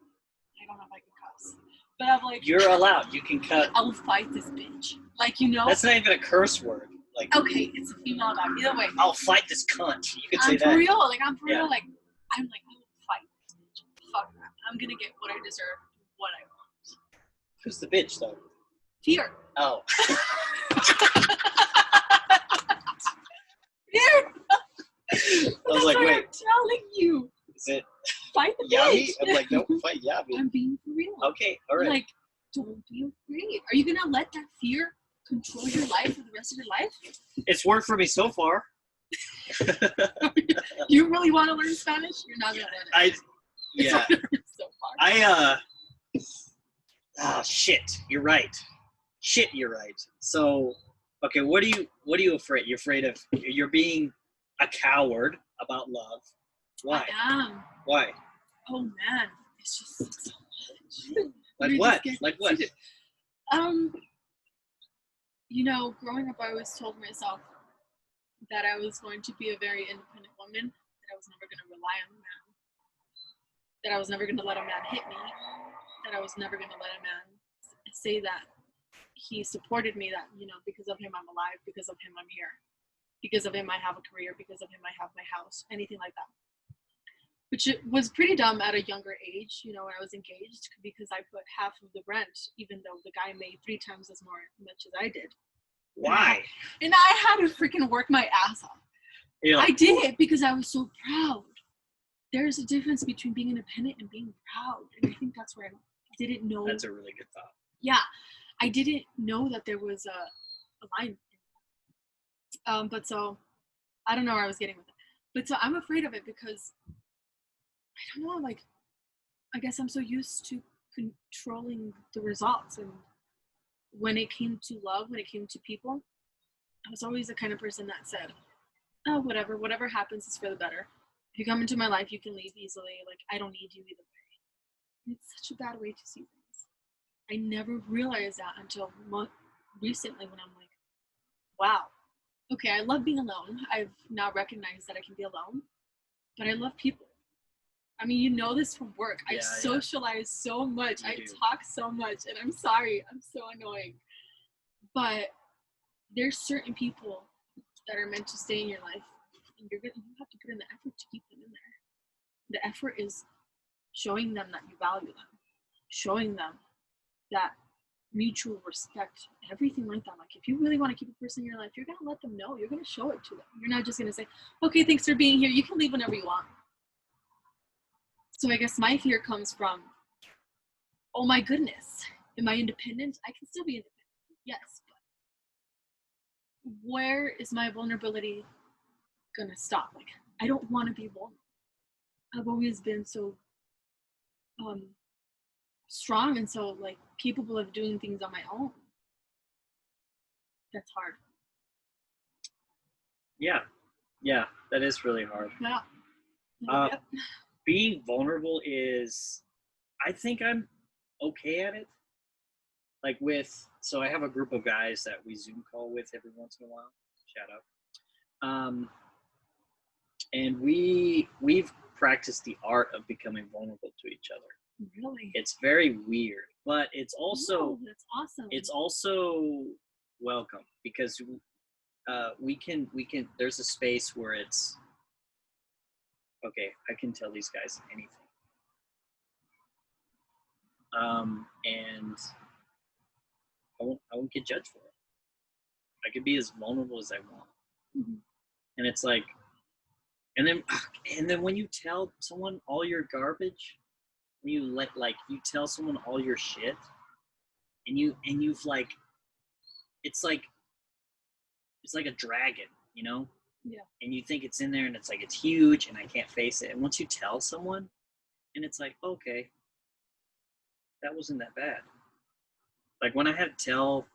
I don't know if I can cuss. But I'm like, you're allowed. You can cut. I will fight this bitch. Like, That's not even a curse word. Like, okay, it's a female guy. Either way. I'll fight this cunt. You can say that. I'm for real. I'm for real. Like, I will fight this bitch. Fuck that. I'm gonna get what I deserve, what I want. Who's the bitch, though? Fear. Oh. Fear. I was like, wait. I'm telling you. Is it? Fight the Yavi? bitch. I'm like, don't fight Yavi. I'm being for real. Okay, all right. Like, don't be afraid. Are you gonna let that fear control your life for the rest of your life? It's worked for me so far. You really want to learn Spanish? You're not gonna learn it. Yeah. So far. Shit. You're right. You're right. So, okay, what are you afraid? You're afraid of? You're being a coward about love. Why? I am. Why? Oh man, it's just so much. Like what? Like what? Growing up, I always told myself that I was going to be a very independent woman, that I was never going to rely on a man, that I was never going to let a man hit me, that I was never going to let a man say that he supported me, that, because of him I'm alive, because of him I'm here, because of him I have a career, because of him I have my house, anything like that. Which was pretty dumb at a younger age, when I was engaged, because I put half of the rent, even though the guy made 3 times as much as I did. Why? And I had to freaking work my ass off. Like, I did it because I was so proud. There's a difference between being independent and being proud. And I think that's where I didn't know. That's a really good thought. Yeah. I didn't know that there was a line. But so, I don't know where I was getting with it. But so I'm afraid of it because, I don't know, like, I guess I'm so used to controlling the results. And when it came to love, when it came to people, I was always the kind of person that said, oh, whatever happens is for the better. If you come into my life, you can leave easily. Like, I don't need you either way. And it's such a bad way to see things. I never realized that until recently when I'm like, wow, okay, I love being alone. I've now recognized that I can be alone, but I love people. I mean, you know this from work. I socialize so much. I talk so much, and I'm sorry, I'm so annoying. But there's certain people that are meant to stay in your life, and you have to put in the effort to keep them in there. The effort is showing them that you value them, showing them that mutual respect, everything like that. Like, if you really want to keep a person in your life, you're going to let them know. You're going to show it to them. You're not just going to say, okay, thanks for being here. You can leave whenever you want. So I guess my fear comes from, oh my goodness, am I independent? I can still be independent, yes, but where is my vulnerability gonna stop? Like, I don't want to be vulnerable. I've always been so strong and so, like, capable of doing things on my own. That's hard. Yeah, that is really hard. Yeah. Being vulnerable is, I think I'm okay at it. Like so I have a group of guys that we Zoom call with every once in a while. Shout out. And we've practiced the art of becoming vulnerable to each other. Really? It's very weird, but it's also that's awesome. It's also welcome because we can there's a space where it's okay, I can tell these guys anything. And I won't get judged for it. I could be as vulnerable as I want. Mm-hmm. And it's like, and then when you tell someone all your garbage, when you tell someone all your shit, and you've like, it's like a dragon, you know? Yeah. And you think it's in there and it's like, it's huge and I can't face it. And once you tell someone, and it's like, okay, that wasn't that bad. Like when I had to tell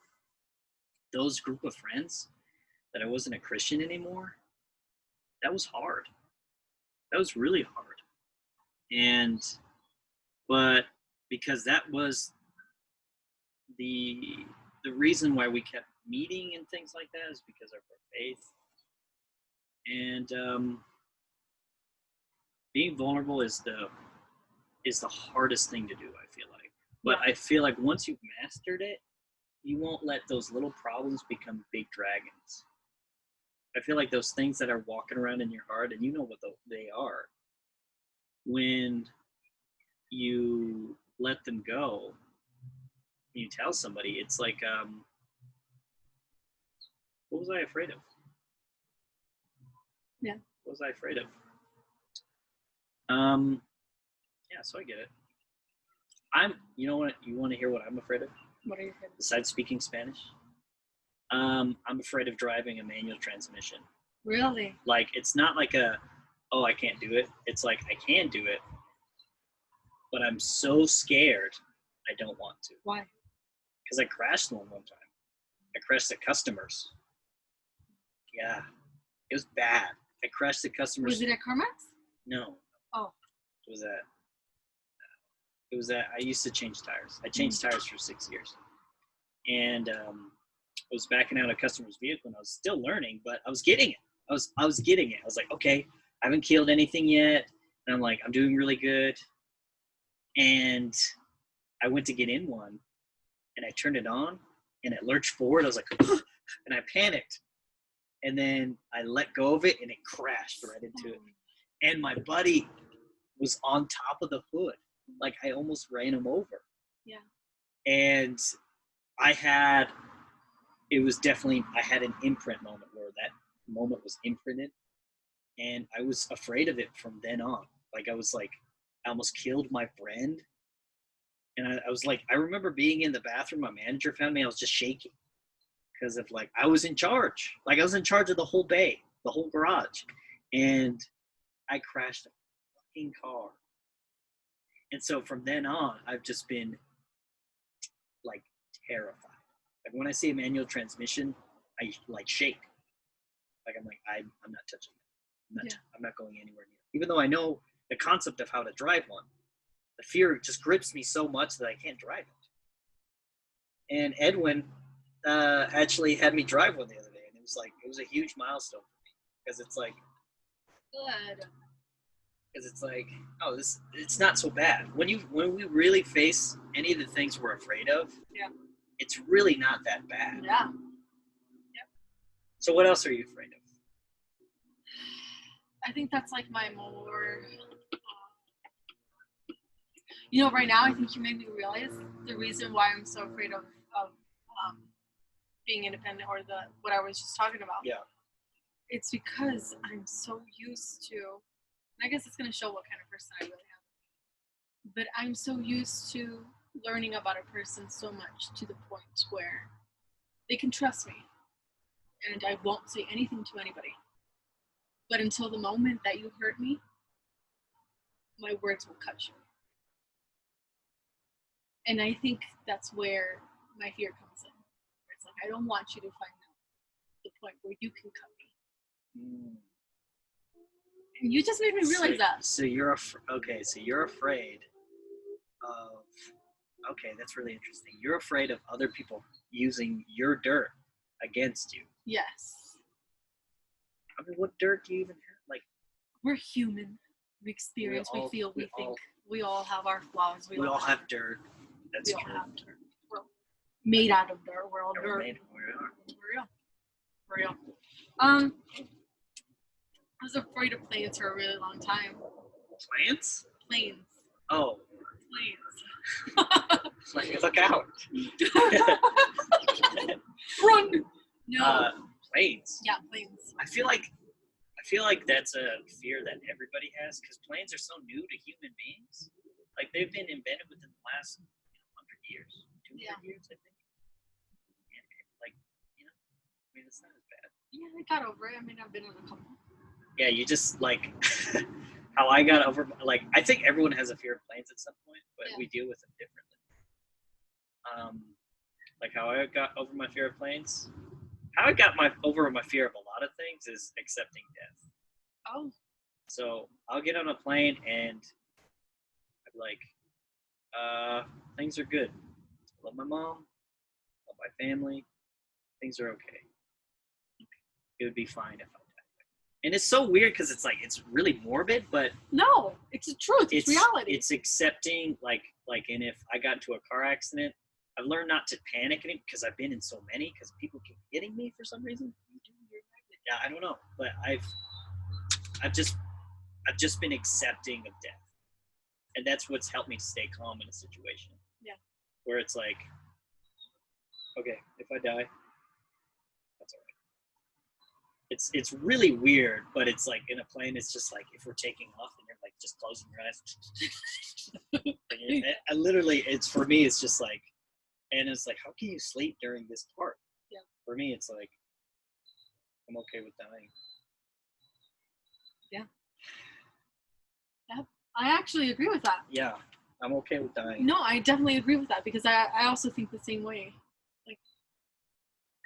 those group of friends that I wasn't a Christian anymore, that was hard. That was really hard. But because that was the reason why we kept meeting and things like that is because of our faith. And being vulnerable is the hardest thing to do, I feel like. But I feel like once you've mastered it, you won't let those little problems become big dragons. I feel like those things that are walking around in your heart, and you know what they are, when you let them go, you tell somebody, it's like, what was I afraid of? Yeah. What was I afraid of? Yeah, so I get it. You know what, you want to hear what I'm afraid of? What are you afraid of? Besides speaking Spanish? I'm afraid of driving a manual transmission. Really? Like, it's not like I can't do it. It's like, I can do it, but I'm so scared I don't want to. Why? Because I crashed one time. I crashed the customers. Yeah, it was bad. I crashed the customers. Was it at Carmax? No. Oh. It was at, I used to change tires. I changed tires for 6 years. And I was backing out a customer's vehicle and I was still learning, but I was getting it. I was getting it. I was like, okay, I haven't killed anything yet. And I'm like, I'm doing really good. And I went to get in one and I turned it on and it lurched forward. I was like, and I panicked. And then I let go of it and it crashed right into it. And my buddy was on top of the hood. Like, I almost ran him over. Yeah. And I had it was definitely, I had an imprint moment where that moment was imprinted, and I was afraid of it from then on. Like, I was like, I almost killed my friend. And I was like, I remember being in the bathroom, my manager found me, I was just shaking because of like, I was in charge. Like, I was in charge of the whole bay, the whole garage. And I crashed a fucking car. And so from then on, I've just been like terrified. Like, when I see a manual transmission, I like shake. Like, I'm like, I'm not touching it. I'm not going anywhere near it. Even though I know the concept of how to drive one, the fear just grips me so much that I can't drive it. And Edwin actually had me drive one the other day, and it was a huge milestone for me, because it's like, Good. because it's like, oh, it's not so bad. When we really face any of the things we're afraid of, it's really not that bad. Yeah. So what else are you afraid of? I think that's like my more, right now I think you made me realize the reason why I'm so afraid of being independent, or what I was just talking about. Yeah. It's because I'm so used to, and I guess it's going to show what kind of person I really am, but I'm so used to learning about a person so much to the point where they can trust me and I won't say anything to anybody. But until the moment that you hurt me, my words will cut you. And I think that's where my fear comes in. It's like, I don't want you to find out the point where you can cut me. And you just made me realize that. So you're afraid of. Okay, that's really interesting. You're afraid of other people using your dirt against you. Yes. I mean, what dirt do you even have? Like, we're human. We experience, we feel, we think. We all have our flaws. We all have dirt. That's true. All have dirt. We're made out of dirt. We're all dirt. We're real. I was afraid of planes for a really long time. Plants? Planes. Oh. Planes. Like, look out. Run. No. Planes. Yeah, planes. I feel like that's a fear that everybody has, because planes are so new to human beings. Like, they've been invented within the last 100 years, 200 years, I think. And, like, I mean, it's not as bad. Yeah, I got over it. I mean, I've been in a couple. Yeah, you just, like, how I got over, like, I think everyone has a fear of planes at some point, but we deal with them differently. Like, how I got over my fear of planes. How I got over my fear of a lot of things is accepting death. Oh. So I'll get on a plane and I'm like, things are good. I love my mom, love my family. Things are okay. It would be fine if I died. And it's so weird because it's like, it's really morbid, but no, it's the truth. It's reality. It's accepting, like, and if I got into a car accident, I've learned not to panic in it, because I've been in so many, because people keep hitting me for some reason. Yeah, I don't know, but I've just been accepting of death, and that's what's helped me to stay calm in a situation. Yeah. Where it's like, okay, if I die, that's all right. It's really weird, but it's like in a plane, it's just like if we're taking off and you're like just closing your eyes. I literally, it's for me, it's just like. And it's like, how can you sleep during this part? Yeah. For me, it's like, I'm okay with dying. Yeah. Yeah. I actually agree with that. Yeah, I'm okay with dying. No, I definitely agree with that, because I also think the same way. Like,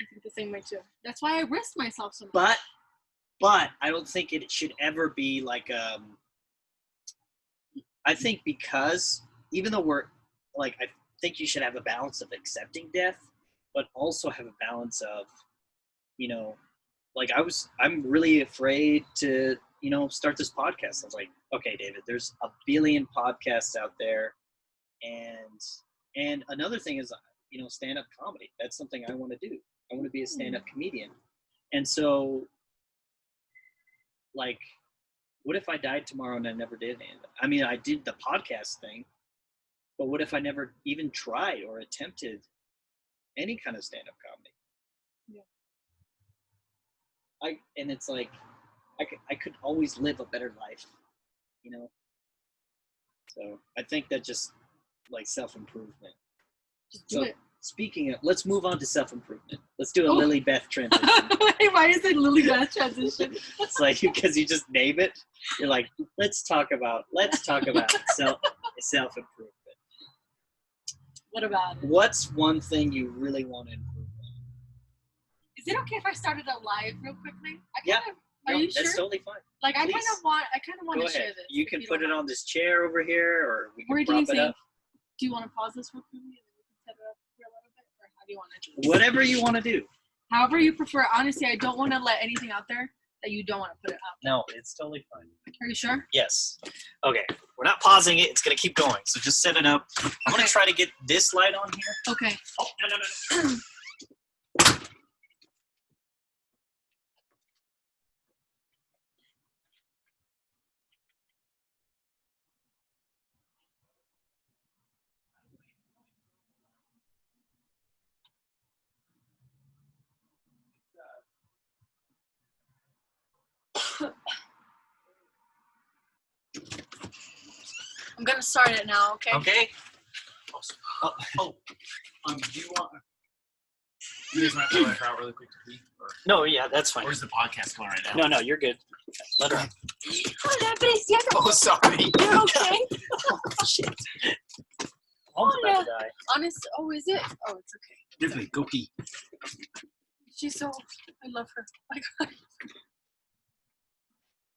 I think the same way too. That's why I risk myself so much. But I don't think it should ever be like, I think, because even though we're like, I think you should have a balance of accepting death, but also have a balance of, like I'm really afraid to, start this podcast. I was like, okay, David, there's a billion podcasts out there. And another thing is, stand-up comedy. That's something I want to do. I want to be a stand-up comedian. And so, like, what if I died tomorrow and I never did any of it? I mean, I did the podcast thing, but what if I never even tried or attempted any kind of stand-up comedy? Yeah. And it's like, I could always live a better life, you know? So I think that just like self-improvement. Just do it. Speaking of, let's move on to self-improvement. Let's do a Lilybeth transition. Wait, why is it Lilybeth transition? It's like, because you just name it. You're like, let's talk about self-improvement. What about it? What's one thing you really want to improve on? Is it okay if I started a live real quickly? Are No, you sure? That's totally fine. Like, I Please. kind of want Go to share ahead. this. You can put it on this chair over here, or we can Or do prop you it up. Do you want to pause this real quickly and then we can set it up for a little bit? Or how do you want to do it? Whatever you want to do. However you prefer. Honestly, I don't want to let anything out there that you don't want to put it out there. No, it's totally fine. Are you sure? Yes. Okay. We're not pausing it. It's going to keep going. So just set it up. I'm going to try to get this light on here. Okay. Oh, no. I'm going to start it now, okay? Okay. Do you want? You guys might let her out really quick to pee, or No, yeah, that's fine. is the podcast going right now? No, you're good. Let her out. Oh, sorry. You're okay? Shit. Mom's about to die. Honest. Oh, is it? Oh, it's okay. Ripley, go pee. She's so. I love her. Oh my God.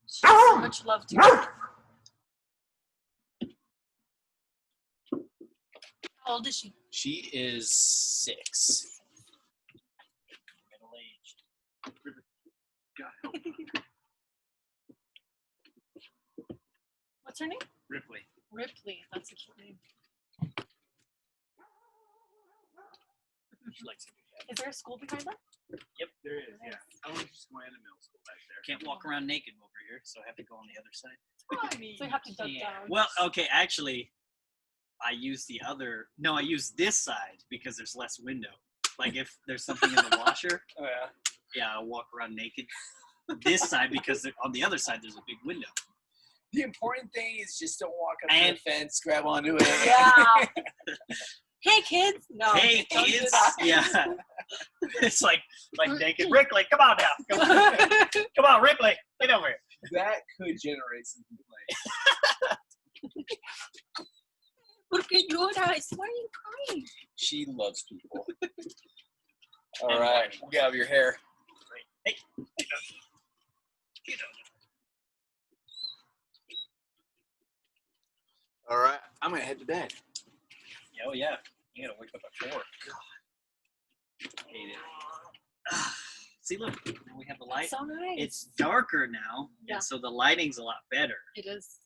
She has so much love to her. How old is she? She is 6. Middle-aged. God help. What's her name? Ripley. Ripley. That's a cute name. She likes to do that. Is there a school behind that? Yep. There is, yeah. She's going to middle school back there. Can't walk around naked over here, so I have to go on the other side. So you have to duck down. Well, okay, actually, I use this side because there's less window. Like if there's something in the washer, Oh, yeah. yeah, I'll walk around naked. This side because on the other side there's a big window. The important thing is just don't walk up And- to the fence, grab onto it. Yeah. Hey kids. No. Hey don't do kids, that. yeah. It's like naked Ripley. Come on now, come on, Ripley, get over here. That could generate some complaints. Look at your eyes. Why are you crying? She loves people. All right, get out of your hair. Hey, get over. All right, I'm gonna head to bed. Oh yeah, you gotta wake up at 4. God, hate it. See, look, now we have the light. So nice. It's darker now, Yeah. and so the lighting's a lot better. It is.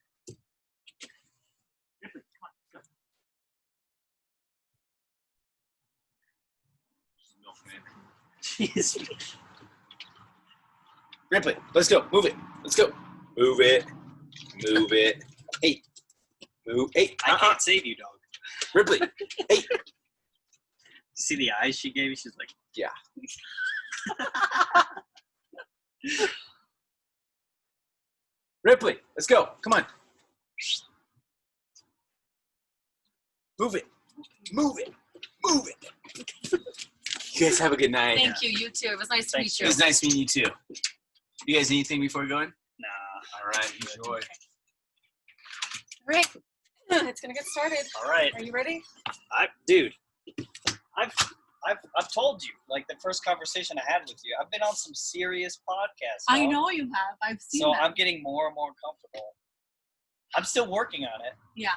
Jeez. Ripley, let's go. Move it. Let's go. Move it. Move it. Hey. Move. Hey. I can't save you, dog. Ripley. Hey. See the eyes she gave you? She's like, Yeah. Ripley, let's go. Come on. Move it. Move it. Move it. You guys have a good night. Thank you. You too. It was nice to meet Thanks, you. It was nice meeting you too. You guys need anything before we go in? nah. All right. Enjoy. Right. It's gonna get started. All right, Are you ready? dude. I've told you, like the first conversation I had with you, I've been on some serious podcasts. I dog. know you have. I've seen So that. I'm getting more and more comfortable. I'm still working on it. Yeah.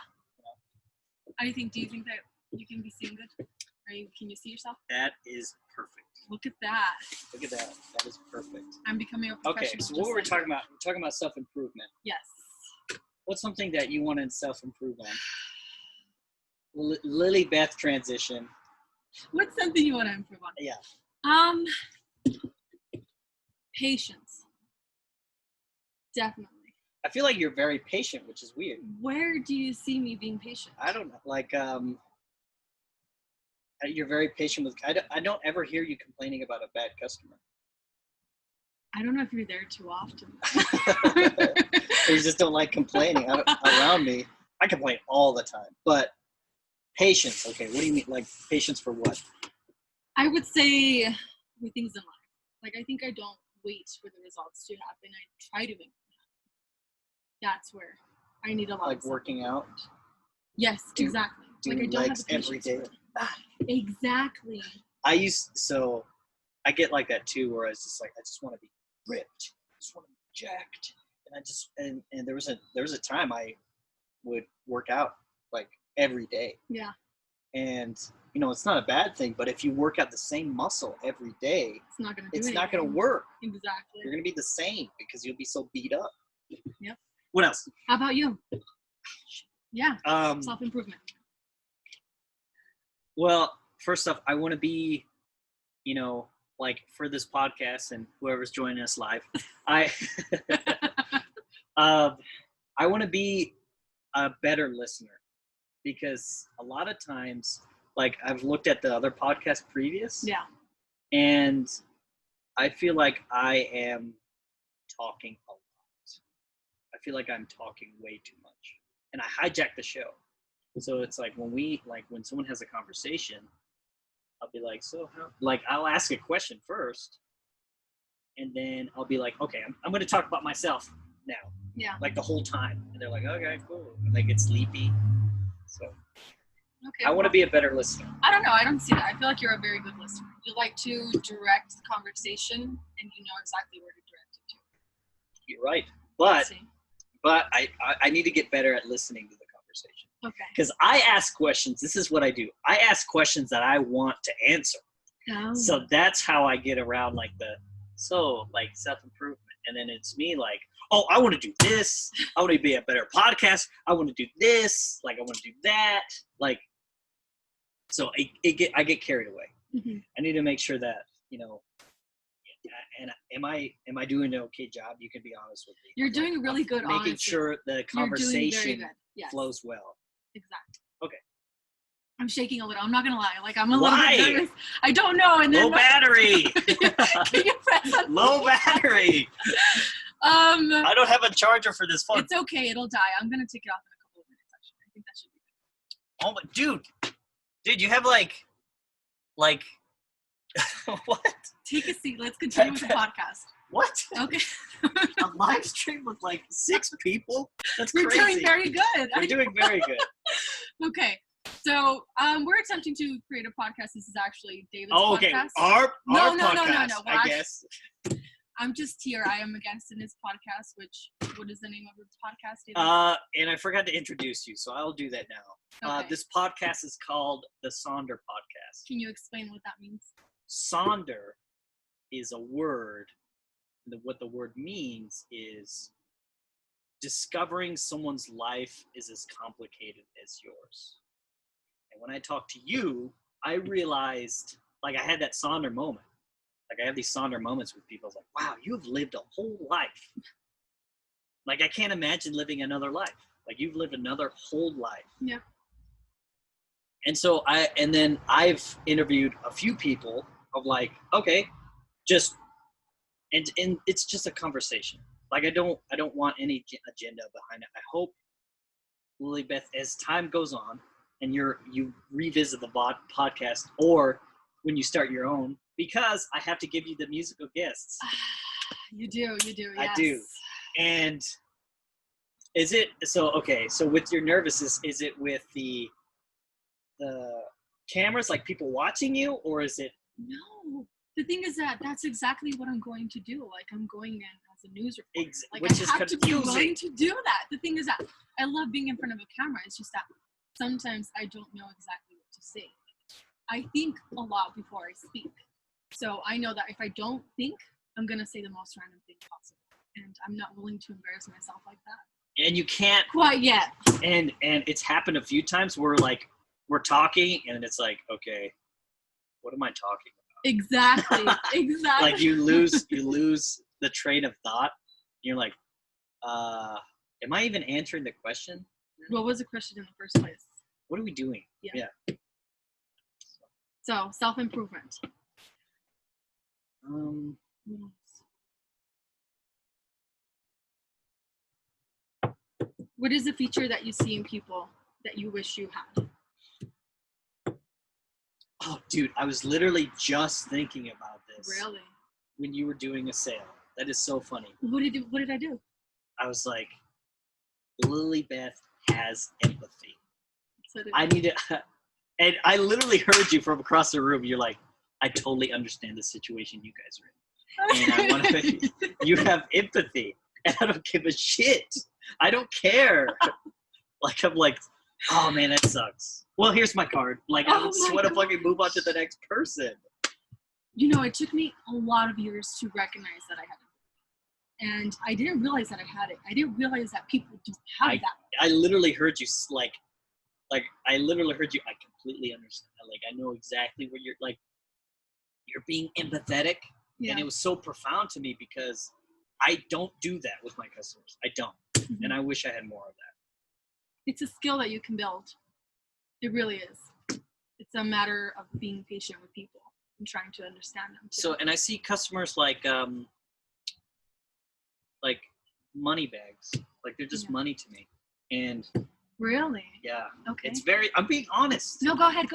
Do you think that you can be seen good? Can you see yourself? That is perfect. Look at that. Look at that. That is perfect. I'm becoming a professional. Okay, so what were we talking about? We're talking about self-improvement. Yes. What's something that you want to self-improve on? Lilybeth transition. What's something you want to improve on? Yeah. Patience. Definitely. I feel like you're very patient, which is weird. Where do you see me being patient? I don't know. Like, You're very patient with. I don't ever hear you complaining about a bad customer. I don't know if you're there too often. You just don't like complaining around me. I complain all the time, but patience. Okay, what do you mean? Like patience for what? I would say with things in life. Like I think I don't wait for the results to happen. I try to make them happen. That's where I need a lot. Like working out. Yes, exactly. Doing like I don't legs have the every day. Exactly. I get like that too, where I was just like, I just want to be ripped, I just want to be jacked, and there was a time I would work out like every day. Yeah. And it's not a bad thing, but if you work out the same muscle every day, it's not gonna work. Exactly. You're gonna be the same because you'll be so beat up. Yep. What else? How about you? Yeah. Self-improvement. Well, first off, I want to be, like for this podcast and whoever's joining us live, I want to be a better listener, because a lot of times, like I've looked at the other podcasts previous, yeah, and I feel like I am talking a lot. I feel like I'm talking way too much, and I hijack the show. So it's like when someone has a conversation, I'll be like, so how, like I'll ask a question first, and then I'll be like, okay, I'm going to talk about myself now. Yeah. Like the whole time. And they're like, okay, cool. And they get sleepy. So okay, I want to be a better listener. I don't know. I don't see that. I feel like you're a very good listener. You like to direct the conversation, and you know exactly where to direct it to. You're right. But I need to get better at listening to the conversation. Okay. Because I ask questions. This is what I do. I ask questions that I want to answer. Oh. So that's how I get around like self-improvement. And then it's me like, oh, I want to do this. I want to be a better podcast. I want to do this. Like I want to do that. Like, so I get carried away. Mm-hmm. I need to make sure that, and am I doing an okay job? You can be honest with me. You're doing really good, making honestly. sure the conversation yes. flows well. Exactly. Okay. I'm shaking a little. I'm not gonna lie. Like I'm a little Why? bit nervous. I don't know. And then low battery. Can you press on Low battery. I don't have a charger for this phone. It's okay. It'll die. I'm gonna take it off in a couple of minutes. Actually, I think that should be good. Oh my, dude, you have like what? Take a seat. Let's continue with the podcast. What? Okay. A live stream with like 6 people? That's We're crazy. doing very good. We're doing very good. Okay. So we're attempting to create a podcast. This is actually David's okay. podcast. Our no, podcast, no. I guess. I'm just here. I am a guest in his podcast, what is the name of your podcast, David? And I forgot to introduce you, so I'll do that now. Okay. This podcast is called the Sonder Podcast. Can you explain what that means? Sonder is a word. What the word means is discovering someone's life is as complicated as yours. And when I talked to you, I realized, like I had that Sonder moment. Like I have these Sonder moments with people. I was like, wow, you have lived a whole life. Like I can't imagine living another life. Like you've lived another whole life. Yeah. And so then I've interviewed a few people of like, okay, and it's just a conversation. Like I don't want any agenda behind it. I hope, Lilybeth, as time goes on and you revisit the podcast, or when you start your own, because I have to give you the musical guests. You do, yes. I do. And is it so? Okay, so with your nervousness, is it with the cameras, like people watching you, or is it? No. The thing is that's exactly what I'm going to do. Like I'm going in as a news reporter. Which is I have confusing. to be willing to do that. The thing is that I love being in front of a camera. It's just that sometimes I don't know exactly what to say. I think a lot before I speak. So I know that if I don't think, I'm going to say the most random thing possible. And I'm not willing to embarrass myself like that. And you can't. Quite yet. And it's happened a few times where like we're talking and it's like, okay, what am I talking about? Exactly. Like you lose the train of thought. You're like, am I even answering the question? What was the question in the first place? What are we doing? Yeah. So self-improvement. Um, What else? What is a feature that you see in people that you wish you had? oh, dude, I was literally just thinking about this Really? when you were doing a sale. That is so funny. What did I do? I was like, Lilybeth has empathy. So I need to, and I literally heard you from across the room. You're like, I totally understand the situation you guys are in. And I want to, you have empathy, and I don't give a shit. I don't care. Like, I'm like, oh man, that sucks. Well, here's my card. Like, I would just want to fucking move on to the next person. You know, it took me a lot of years to recognize that I had it. And I didn't realize that I had it. I didn't realize that people do have that. I literally heard you, like, I literally heard you. I completely understand. Like, I know exactly what you're, like, you're being empathetic. Yeah. And it was so profound to me because I don't do that with my customers. I don't. Mm-hmm. And I wish I had more of that. It's a skill that you can build. It really is. It's a matter of being patient with people and trying to understand them too. So, and I see customers like money bags. Like, they're just money to me. And really? yeah. Okay. It's very, I'm being honest. No, go ahead.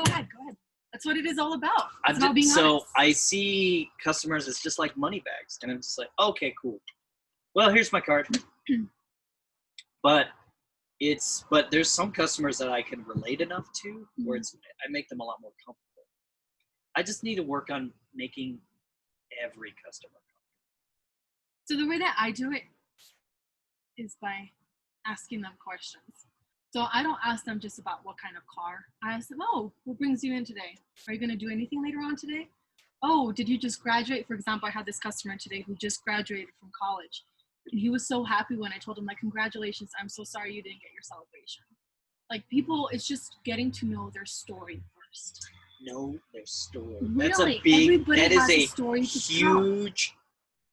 That's what it is all about. It's about being so honest. I see customers as just like money bags. And I'm just like, okay, cool. Well, here's my card. But there's some customers that I can relate enough to where I make them a lot more comfortable. I just need to work on making every customer comfortable. So the way that I do it is by asking them questions. So I don't ask them just about what kind of car. I ask them, oh, what brings you in today? Are you going to do anything later on today? Oh, did you just graduate? For example, I had this customer today who just graduated from college. And he was so happy when I told him, like, congratulations, I'm so sorry you didn't get your celebration. Like, people, it's just getting to know their story first. Know their story. Really? That's a big, Everybody that has is a story to huge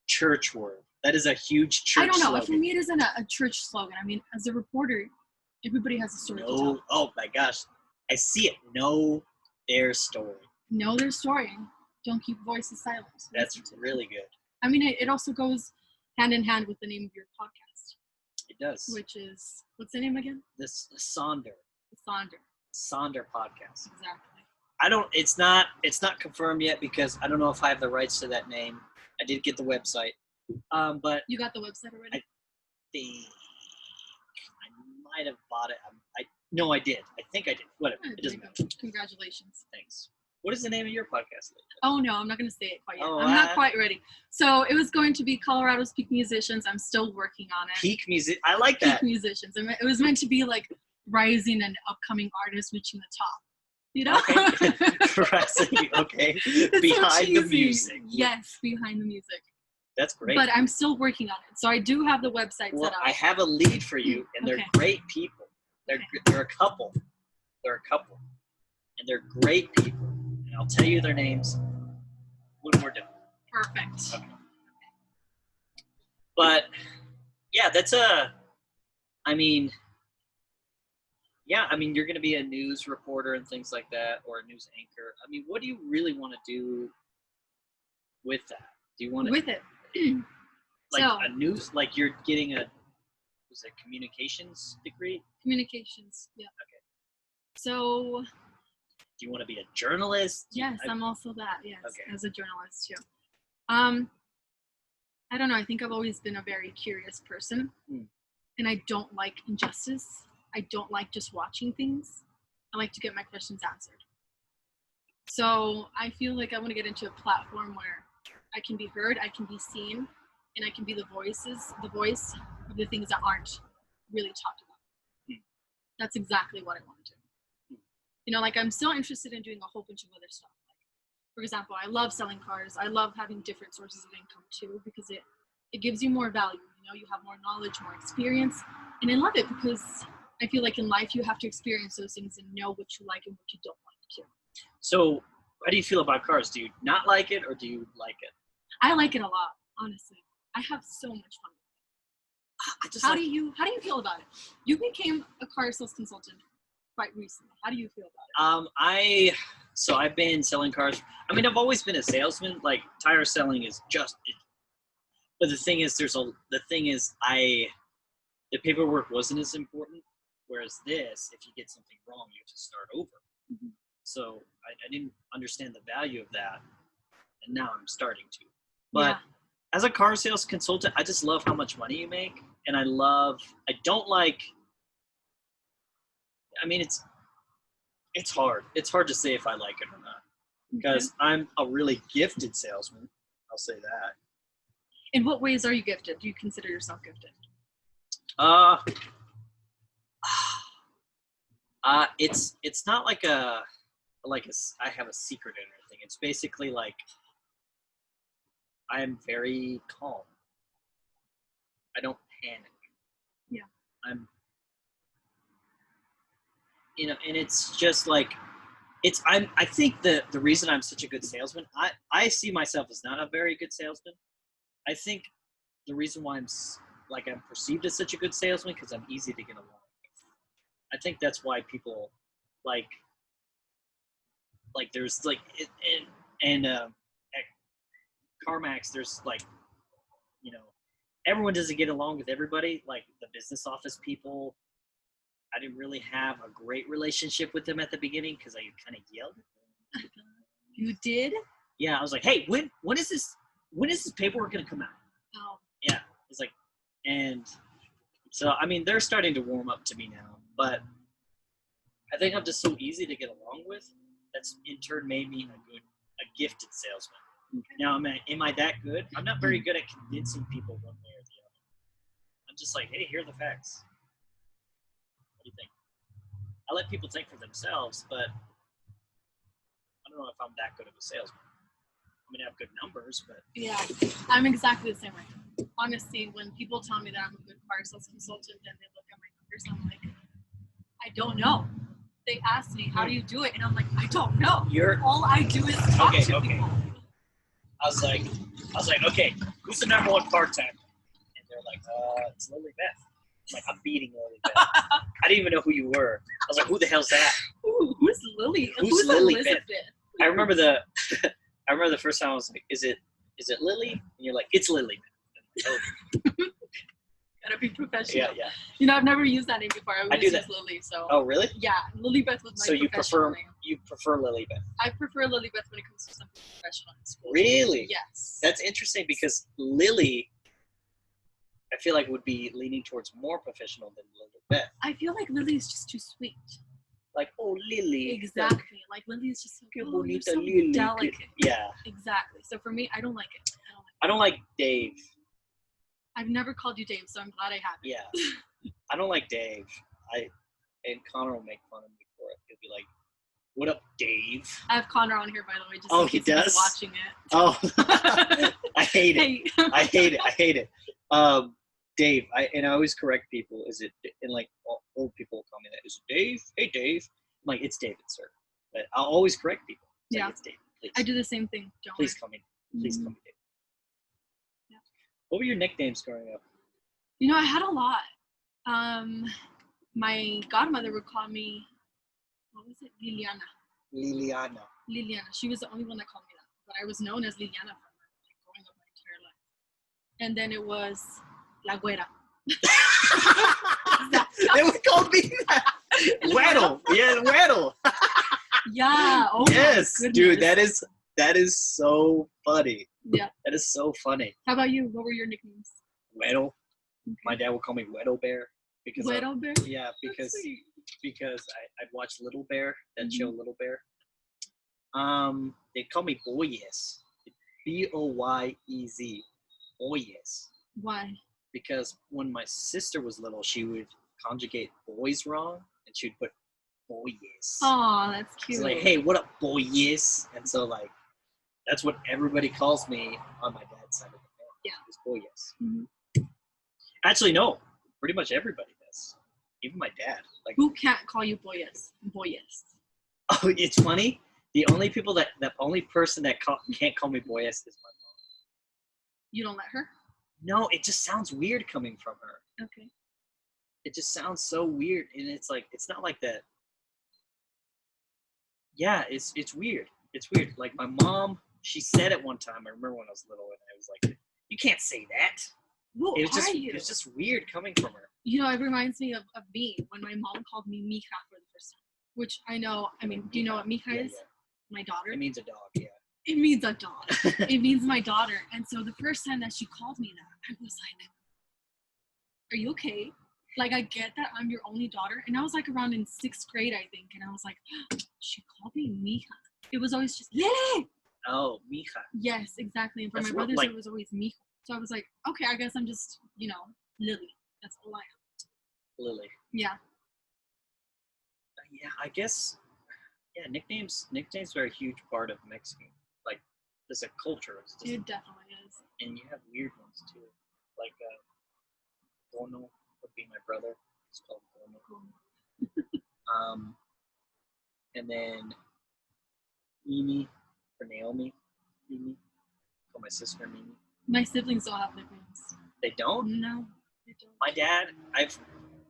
church word. That is a huge church I don't know. slogan. For me, it isn't a church slogan. I mean, as a reporter, everybody has a story to tell. Oh my gosh. I see it. Know their story. Know their story. Don't keep voices silent. That's really good. I mean, it also goes hand in hand with the name of your podcast. It does. Which is, what's the name again? This Sonder. Sonder Podcast. Exactly. It's not confirmed yet because I don't know if I have the rights to that name. I did get the website. But you got the website already? I think I might have bought it. No, I did. I think I did. Whatever. It doesn't matter. Congratulations. Thanks. What is the name of your podcast? Oh, no, I'm not going to say it quite yet. Oh, I'm not quite ready. So it was going to be Colorado's Peak Musicians. I'm still working on it. Peak music. I like that. Peak Musicians. It was meant to be like rising and upcoming artists reaching the top. You know? Okay. Rising, okay. Behind so the music. Yes, behind the music. That's great. But I'm still working on it. So I do have the website set up. I have a lead for you, and they're great people. They're a couple. And they're great people. And I'll tell you their names when we're done. Perfect. Okay. But yeah, you're going to be a news reporter and things like that, or a news anchor. I mean, what do you really want to do with that? Do you want to... With it. Like a news, like you're getting was it communications degree? Communications, yeah. Okay. So... Do you want to be a journalist? Yes, I'm also that, yes, okay. As a journalist too. I don't know, I think I've always been a very curious person, and I don't like injustice. I don't like just watching things. I like to get my questions answered. So I feel like I want to get into a platform where I can be heard, I can be seen, and I can be the voice of the things that aren't really talked about. That's exactly what I want to do. You know, like I'm still interested in doing a whole bunch of other stuff. Like, for example, I love selling cars. I love having different sources of income too, because it gives you more value. You know, you have more knowledge, more experience, and I love it because I feel like in life you have to experience those things and know what you like and what you don't like too. So, how do you feel about cars? Do you not like it, or do you like it? I like it a lot, honestly. I have so much fun. How do you feel about it? You became a car sales consultant quite recently. How do you feel about it? So I've been selling cars. I mean, I've always been a salesman. Like tire selling is just. But the thing is, the paperwork wasn't as important. Whereas this, if you get something wrong, you have to start over. Mm-hmm. So I didn't understand the value of that, and now I'm starting to. But as a car sales consultant, I just love how much money you make, and I don't like. I mean, it's hard. It's hard to say if I like it or not because I'm a really gifted salesman. I'll say that. In what ways are you gifted? Do you consider yourself gifted? It's not like I have a secret or anything. It's basically like I'm very calm. I don't panic. Yeah. And it's just like I think the reason I'm such a good salesman, I see myself as not a very good salesman. I think the reason why I'm perceived as such a good salesman because I'm easy to get along with. I think that's why people like there's like at Carmax there's like everyone doesn't get along with everybody, like the business office people. I didn't really have a great relationship with them at the beginning because I kind of yelled at them. You did? Yeah, I was like, hey, when is this paperwork gonna come out? Oh. Yeah, it's like, and so I mean they're starting to warm up to me now, but I think I'm just so easy to get along with. That's in turn made me a gifted salesman. Okay. Now, am I that good? I'm not very good at convincing people one way or the other. I'm just like, hey, here are the facts. What do you think? I let people think for themselves, but I don't know if I'm that good of a salesman. I mean, I have good numbers, but... Yeah, I'm exactly the same way. Honestly, when people tell me that I'm a good car sales consultant and they look at my numbers, I'm like, I don't know. They ask me, how do you do it? And I'm like, I don't know. All I do is talk to people. I was like, okay, who's the number one part-time? And they're like, it's Lilybeth. I'm like, I'm beating Lilybeth. I didn't even know who you were. I was like, who the hell's that? Ooh, who's Lily? Who's Lilybeth? I remember the first time I was like, is it Lily? And you're like, it's Lilybeth. Oh. Gotta be professional. Yeah. You know, I've never used that name before. I do that. Use Lily, so. Oh, really? Yeah, Lilybeth was my professional name. You prefer Lilybeth? I prefer Lilybeth when it comes to something professional in school. Really? Yes. That's interesting because Lily, I feel like would be leaning towards more professional than Lilybeth. I feel like Lily is just too sweet. Like, oh, Lily. Exactly. Like Lily is just so, bonita, so Lily. delicate. Yeah. Exactly. So for me, I don't like it. I don't like Dave. I've never called you Dave, so I'm glad I haven't. Yeah. I don't like Dave. And Connor will make fun of me for it. He'll be like, what up, Dave? I have Connor on here, by the way, just in case he does? He's watching it. Oh. I hate it. I hate it. Dave, I always correct people. Is it, and like old people will call me that. Is it Dave? Hey, Dave. I'm like, it's David, sir. But I'll always correct people. It's like, it's David, please. I do the same thing. Please call me. Please call me David. Yeah. What were your nicknames growing up? You know, I had a lot. My godmother would call me, what was it? Liliana. She was the only one that called me that. But I was known as Liliana for growing up my entire life. And then it was La Güera. They would call me that. Güero. Yeah, Güero. Yeah. Oh yes, dude, that is so funny. Yeah. That is so funny. How about you? What were your nicknames? Güero. Okay. My dad would call me Güero Bear. Güero Bear? Yeah, because I'd watch Little Bear, that show Little Bear. They call me Boyes. B-O-Y-E-Z. Boyes. Why? Because when my sister was little, she would conjugate boys wrong, and she would put Boyes. Oh, that's cute. It's like, hey, what up, Boyes? And so, like, that's what everybody calls me on my dad's side of the family. Yeah. It's Boyes. Mm-hmm. Actually, no. Pretty much everybody does. Even my dad. Like, who can't call you Boyes? Boyes. Oh, it's funny. The only person that can't call me Boyes is my mom. You don't let her? No, it just sounds weird coming from her. Okay. It just sounds so weird, and it's like, it's not like that. yeah, it's weird. It's weird. Like my mom, she said it one time. I remember when I was little, and I was like, "You can't say that." Who It are you? was just weird coming from her. You know, it reminds me of me when my mom called me Mika for the first time. Which I know. I mean, do you know what Mika is? Yeah. My daughter. It means a dog. Yeah. It means a dog. It means my daughter. And so the first time that she called me that, I was like, "Are you okay? Like, I get that I'm your only daughter." And I was like around in 6th grade, I think. And I was like, she called me Mika. It was always just, Lily! Oh, Mija. Yes, exactly. And for That's my what, brothers, like- it was always Mika. So I was like, okay, I guess I'm just, Lily. That's all I am. Lily. Yeah. Yeah, I guess. Yeah, nicknames are a huge part of Mexican. Like, there's a culture. It's just, It definitely is. and you have weird ones too. Like, Bono would be my brother. It's called Bono. Cool. And then Mimi for Naomi. Mimi. For my sister Mimi. My siblings don't have nicknames. They don't? No, they don't. My dad, I've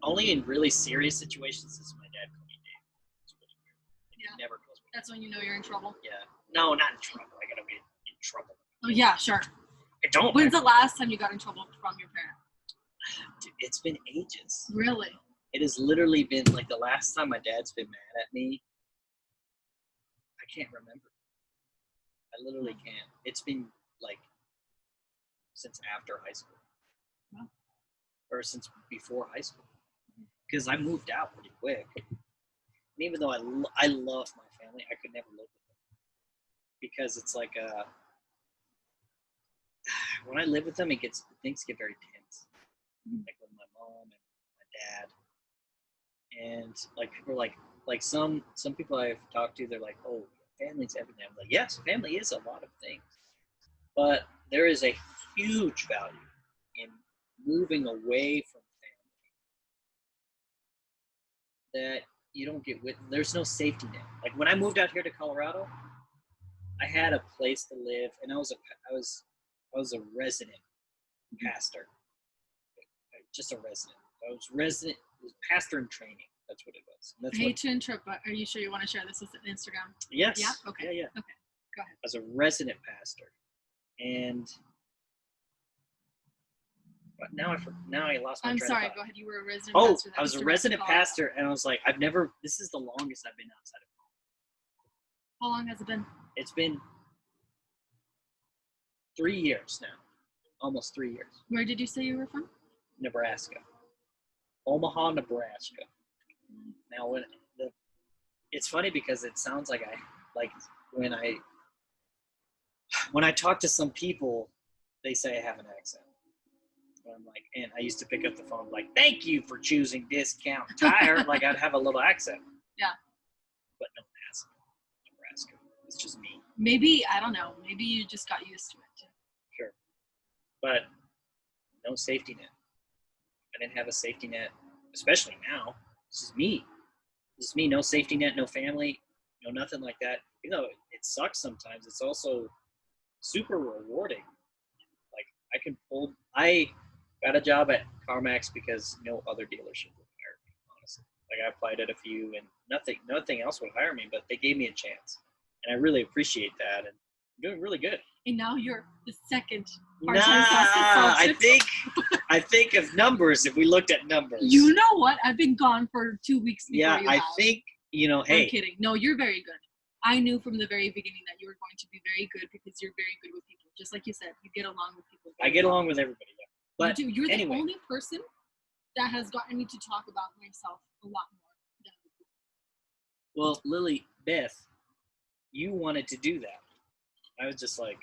only in really serious situations since my dad called me Dave. It's really weird. And Yeah. He never calls me. That's when you know you're in trouble. Yeah. No, not in trouble. I gotta be in trouble. Oh, yeah, sure. I don't. When's the last time you got in trouble from your parent? Dude, it's been ages. Really? It has literally been like the last time my dad's been mad at me. I can't remember. I literally can't. It's been like since after high school. Wow. Or since before high school. Because I moved out pretty quick. And even though I love my family, I could never live with them. Because it's like when I live with them, things get very tense. Like with my mom and my dad. And like people are like some people I've talked to, they're like, "Oh, family's everything." I'm like, yes, family is a lot of things. But there is a huge value in moving away from family that you don't get with. There's no safety net. Like when I moved out here to Colorado, I had a place to live, and I was a resident pastor, just a resident. I was pastor in training. That's what it was. And that's I hate to interrupt, but are you sure you want to share this with Instagram? Yes. Yeah? Okay. Yeah. Okay. Go ahead. As a resident pastor, and but now I lost my I'm train sorry. of thought. Go ahead. You were a resident Oh, pastor. I was a resident pastor, and I was like, this is the longest I've been outside of home. How long has it been? It's been 3 years now, almost 3 years. Where did you say you were from? Nebraska, Omaha, Nebraska. Now, it's funny because it sounds like when I talk to some people, they say I have an accent. And I'm like, and I used to pick up the phone like, "Thank you for choosing Discount Tire." Like I'd have a little accent. Yeah. But no accent, Nebraska. It's just me. Maybe, I don't know. Maybe you just got used to it. Sure. But no safety net. I didn't have a safety net, especially now. This is me. No safety net, no family, no nothing like that. You know, it sucks sometimes. It's also super rewarding. Like I got a job at Carmax because no other dealership would hire me, honestly. Like I applied at a few and nothing else would hire me, but they gave me a chance. And I really appreciate that, and I'm doing really good. And now you're the second Nah, part-time sausage. I think of numbers. If we looked at numbers, You know what? I've been gone for 2 weeks before yeah, you I have. think hey, I'm kidding. No, you're very good. I knew from the very beginning that you were going to be very good because you're very good with people. Just like you said, you get along with people. I get along with everybody. Yeah. But you do. You're anyway. the only person that has gotten me to talk about myself a lot more than other people. Well, Lilybeth, you wanted to do that. I was just like,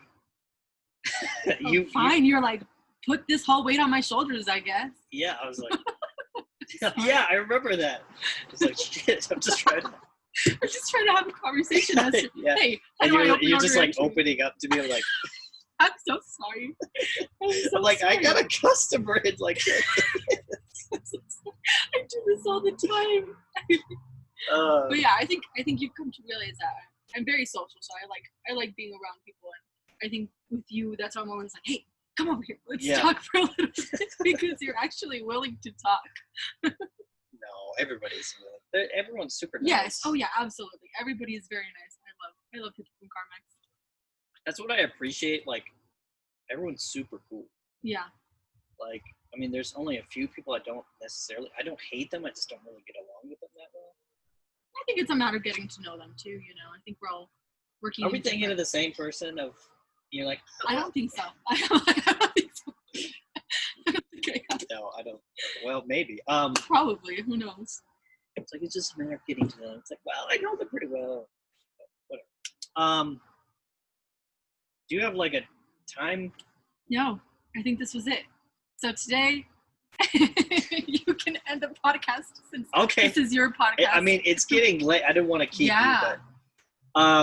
Fine. You're like, put this whole weight on my shoulders, I guess. Yeah, I was like, yeah, I remember that. It's like, shit, I'm just trying to have a conversation. Yeah. Hey, And how do I open you're just order like entry? opening up to me. I'm like, I'm so sorry. I'm like, I got a customer. It's like, I do this all the time. But yeah, I think you've come to realize that I'm very social, so I like being around people, and I think with you, that's why I'm always like, hey, come over here, let's talk for a little bit, because you're actually willing to talk. No, everybody's willing everyone's super nice. Yes. Oh yeah, absolutely. Everybody is very nice. I love people from Carmax. That's what I appreciate. Like, everyone's super cool. Yeah. Like, I mean, there's only a few people I don't hate them. I just don't really get along with them that well. I think it's a matter of getting to know them too. You know, I think we're all working. Are we thinking of the same person? Of you're like, I don't think so. I don't think so. Okay. No, I don't. Well, maybe. Probably. Who knows? It's like it's just a matter of getting to them. It's like, well, I know them pretty well. Whatever. Do you have like a time? No, I think this was it. So today, you can end the podcast since this is your podcast. I mean, it's getting late. I didn't want to keep you, but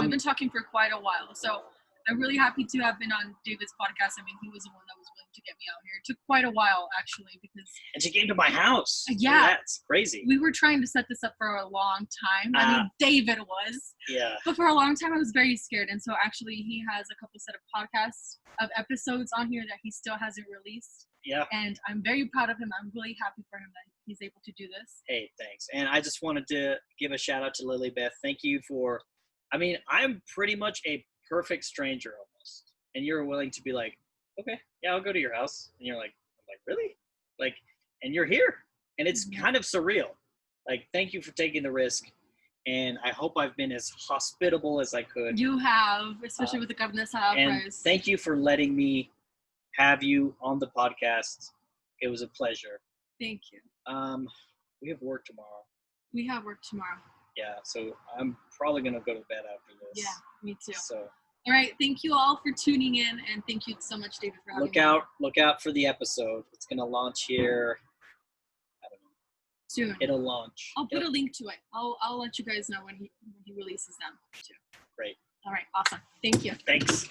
we've been talking for quite a while. So I'm really happy to have been on David's podcast. I mean, he was the one that was willing to get me out here. It took quite a while, actually, because... And she came to my house. Yeah. That's crazy. We were trying to set this up for a long time. I mean, David was. Yeah. But for a long time, I was very scared. And so actually, he has a couple set of podcasts of episodes on here that he still hasn't released. Yeah. And I'm very proud of him. I'm really happy for him that he's able to do this. Hey, thanks. And I just wanted to give a shout out to Lilybeth. Thank you for... I mean, I'm pretty much a perfect stranger almost, and you're willing to be like, okay, yeah, I'll go to your house, and you're like, I'm like, really? Like, and you're here, and it's kind of surreal. Like, thank you for taking the risk, and I hope I've been as hospitable as I could. You have, especially with the Governor Salad and Prize. Thank you for letting me have you on the podcast. It was a pleasure. Thank you. We have work tomorrow. We have work tomorrow. Yeah, so I'm probably gonna go to bed after this. Yeah, me too. So. All right, thank you all for tuning in, and thank you so much, David, for having me. Look out for the episode. It's gonna launch here. I don't know. Soon. It'll launch. I'll put a link to it. I'll let you guys know when he releases them too. Great. All right, awesome. Thank you. Thanks.